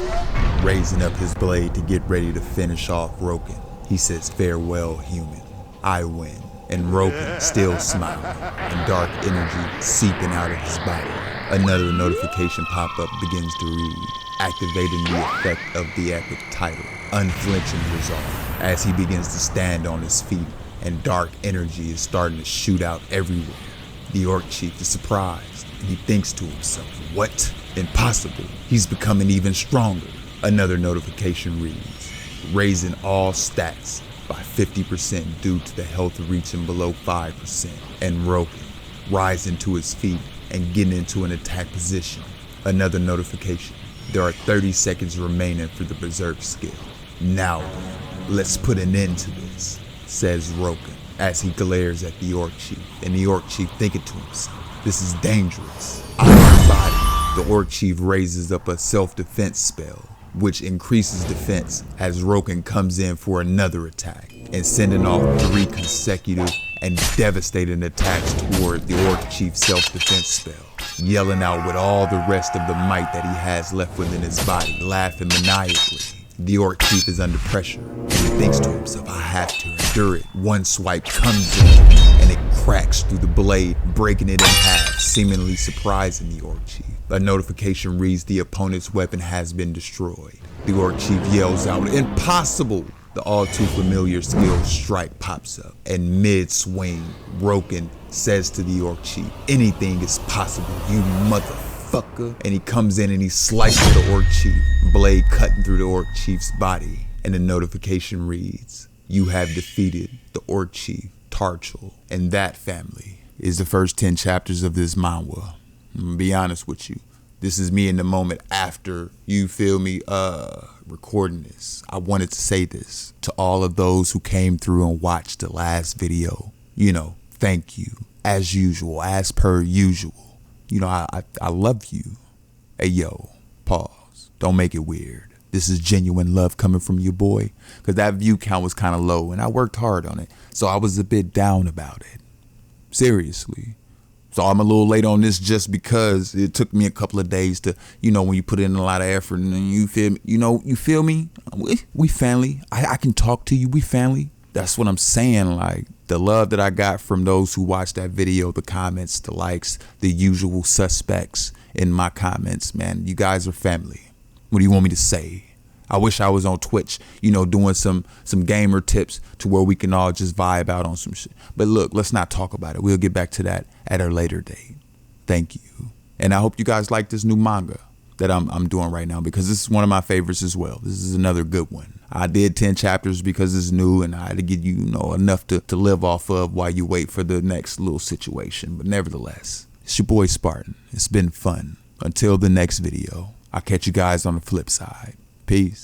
Raising up his blade to get ready to finish off Roken, he says, "Farewell, human. I win." And Roken, still smiling, and dark energy seeping out of his body. Another notification pop-up begins to read, activating the effect of the epic Tittle, unflinching resolve, as he begins to stand on his feet, and dark energy is starting to shoot out everywhere. The orc chief is surprised, and he thinks to himself, "What? Impossible. He's becoming even stronger." Another notification reads, raising all stats by 50% due to the health reaching below 5%, and Roken, rising to his feet and getting into an attack position. Another notification. There are 30 seconds remaining for the Berserk skill. "Now then, let's put an end to this," says Roken, as he glares at the orc chief. And the orc chief thinking to himself, "This is dangerous." Iron Body. The orc chief raises up a self-defense spell, which increases defense as Roken comes in for another attack, and sending off 3 consecutive and devastating attacks toward the orc chief's self-defense spell, yelling out with all the rest of the might that he has left within his body, laughing maniacally. The orc chief is under pressure, and he thinks to himself, "I have to endure it." One swipe comes in, and it cracks through the blade, breaking it in half, seemingly surprising the orc chief. A notification reads, "The opponent's weapon has been destroyed." The orc chief yells out, "Impossible!" The all too familiar skill strike pops up, and mid-swing, Roken says to the orc chief, "Anything is possible, you motherfucker." And he comes in and he slices the orc chief, blade cutting through the orc chief's body. And the notification reads, "You have defeated the orc chief, Tittle." And that, family, is the first 10 chapters of this manhwa. I'm gonna be honest with you. This is me in the moment after, you feel me, recording this. I wanted to say this to all of those who came through and watched the last video. You know, thank you. As usual, as per usual. You know, I love you. Hey, yo, pause. Don't make it weird. This is genuine love coming from your boy, because that view count was kind of low, and I worked hard on it, so I was a bit down about it. Seriously. So I'm a little late on this just because it took me a couple of days to, you know, when you put in a lot of effort and you feel me, you feel me? We family. I can talk to you. We family. That's what I'm saying. Like, the love that I got from those who watched that video, the comments, the likes, the usual suspects in my comments, man, you guys are family. What do you want me to say? I wish I was on Twitch, you know, doing some gamer tips to where we can all just vibe out on some shit. But look, let's not talk about it. We'll get back to that at a later date. Thank you. And I hope you guys like this new manga that I'm doing right now, because this is one of my favorites as well. This is another good one. I did 10 chapters because it's new and I had to get you know enough to live off of while you wait for the next little situation. But nevertheless, it's your boy Spartan. It's been fun. Until the next video, I'll catch you guys on the flip side. Peace.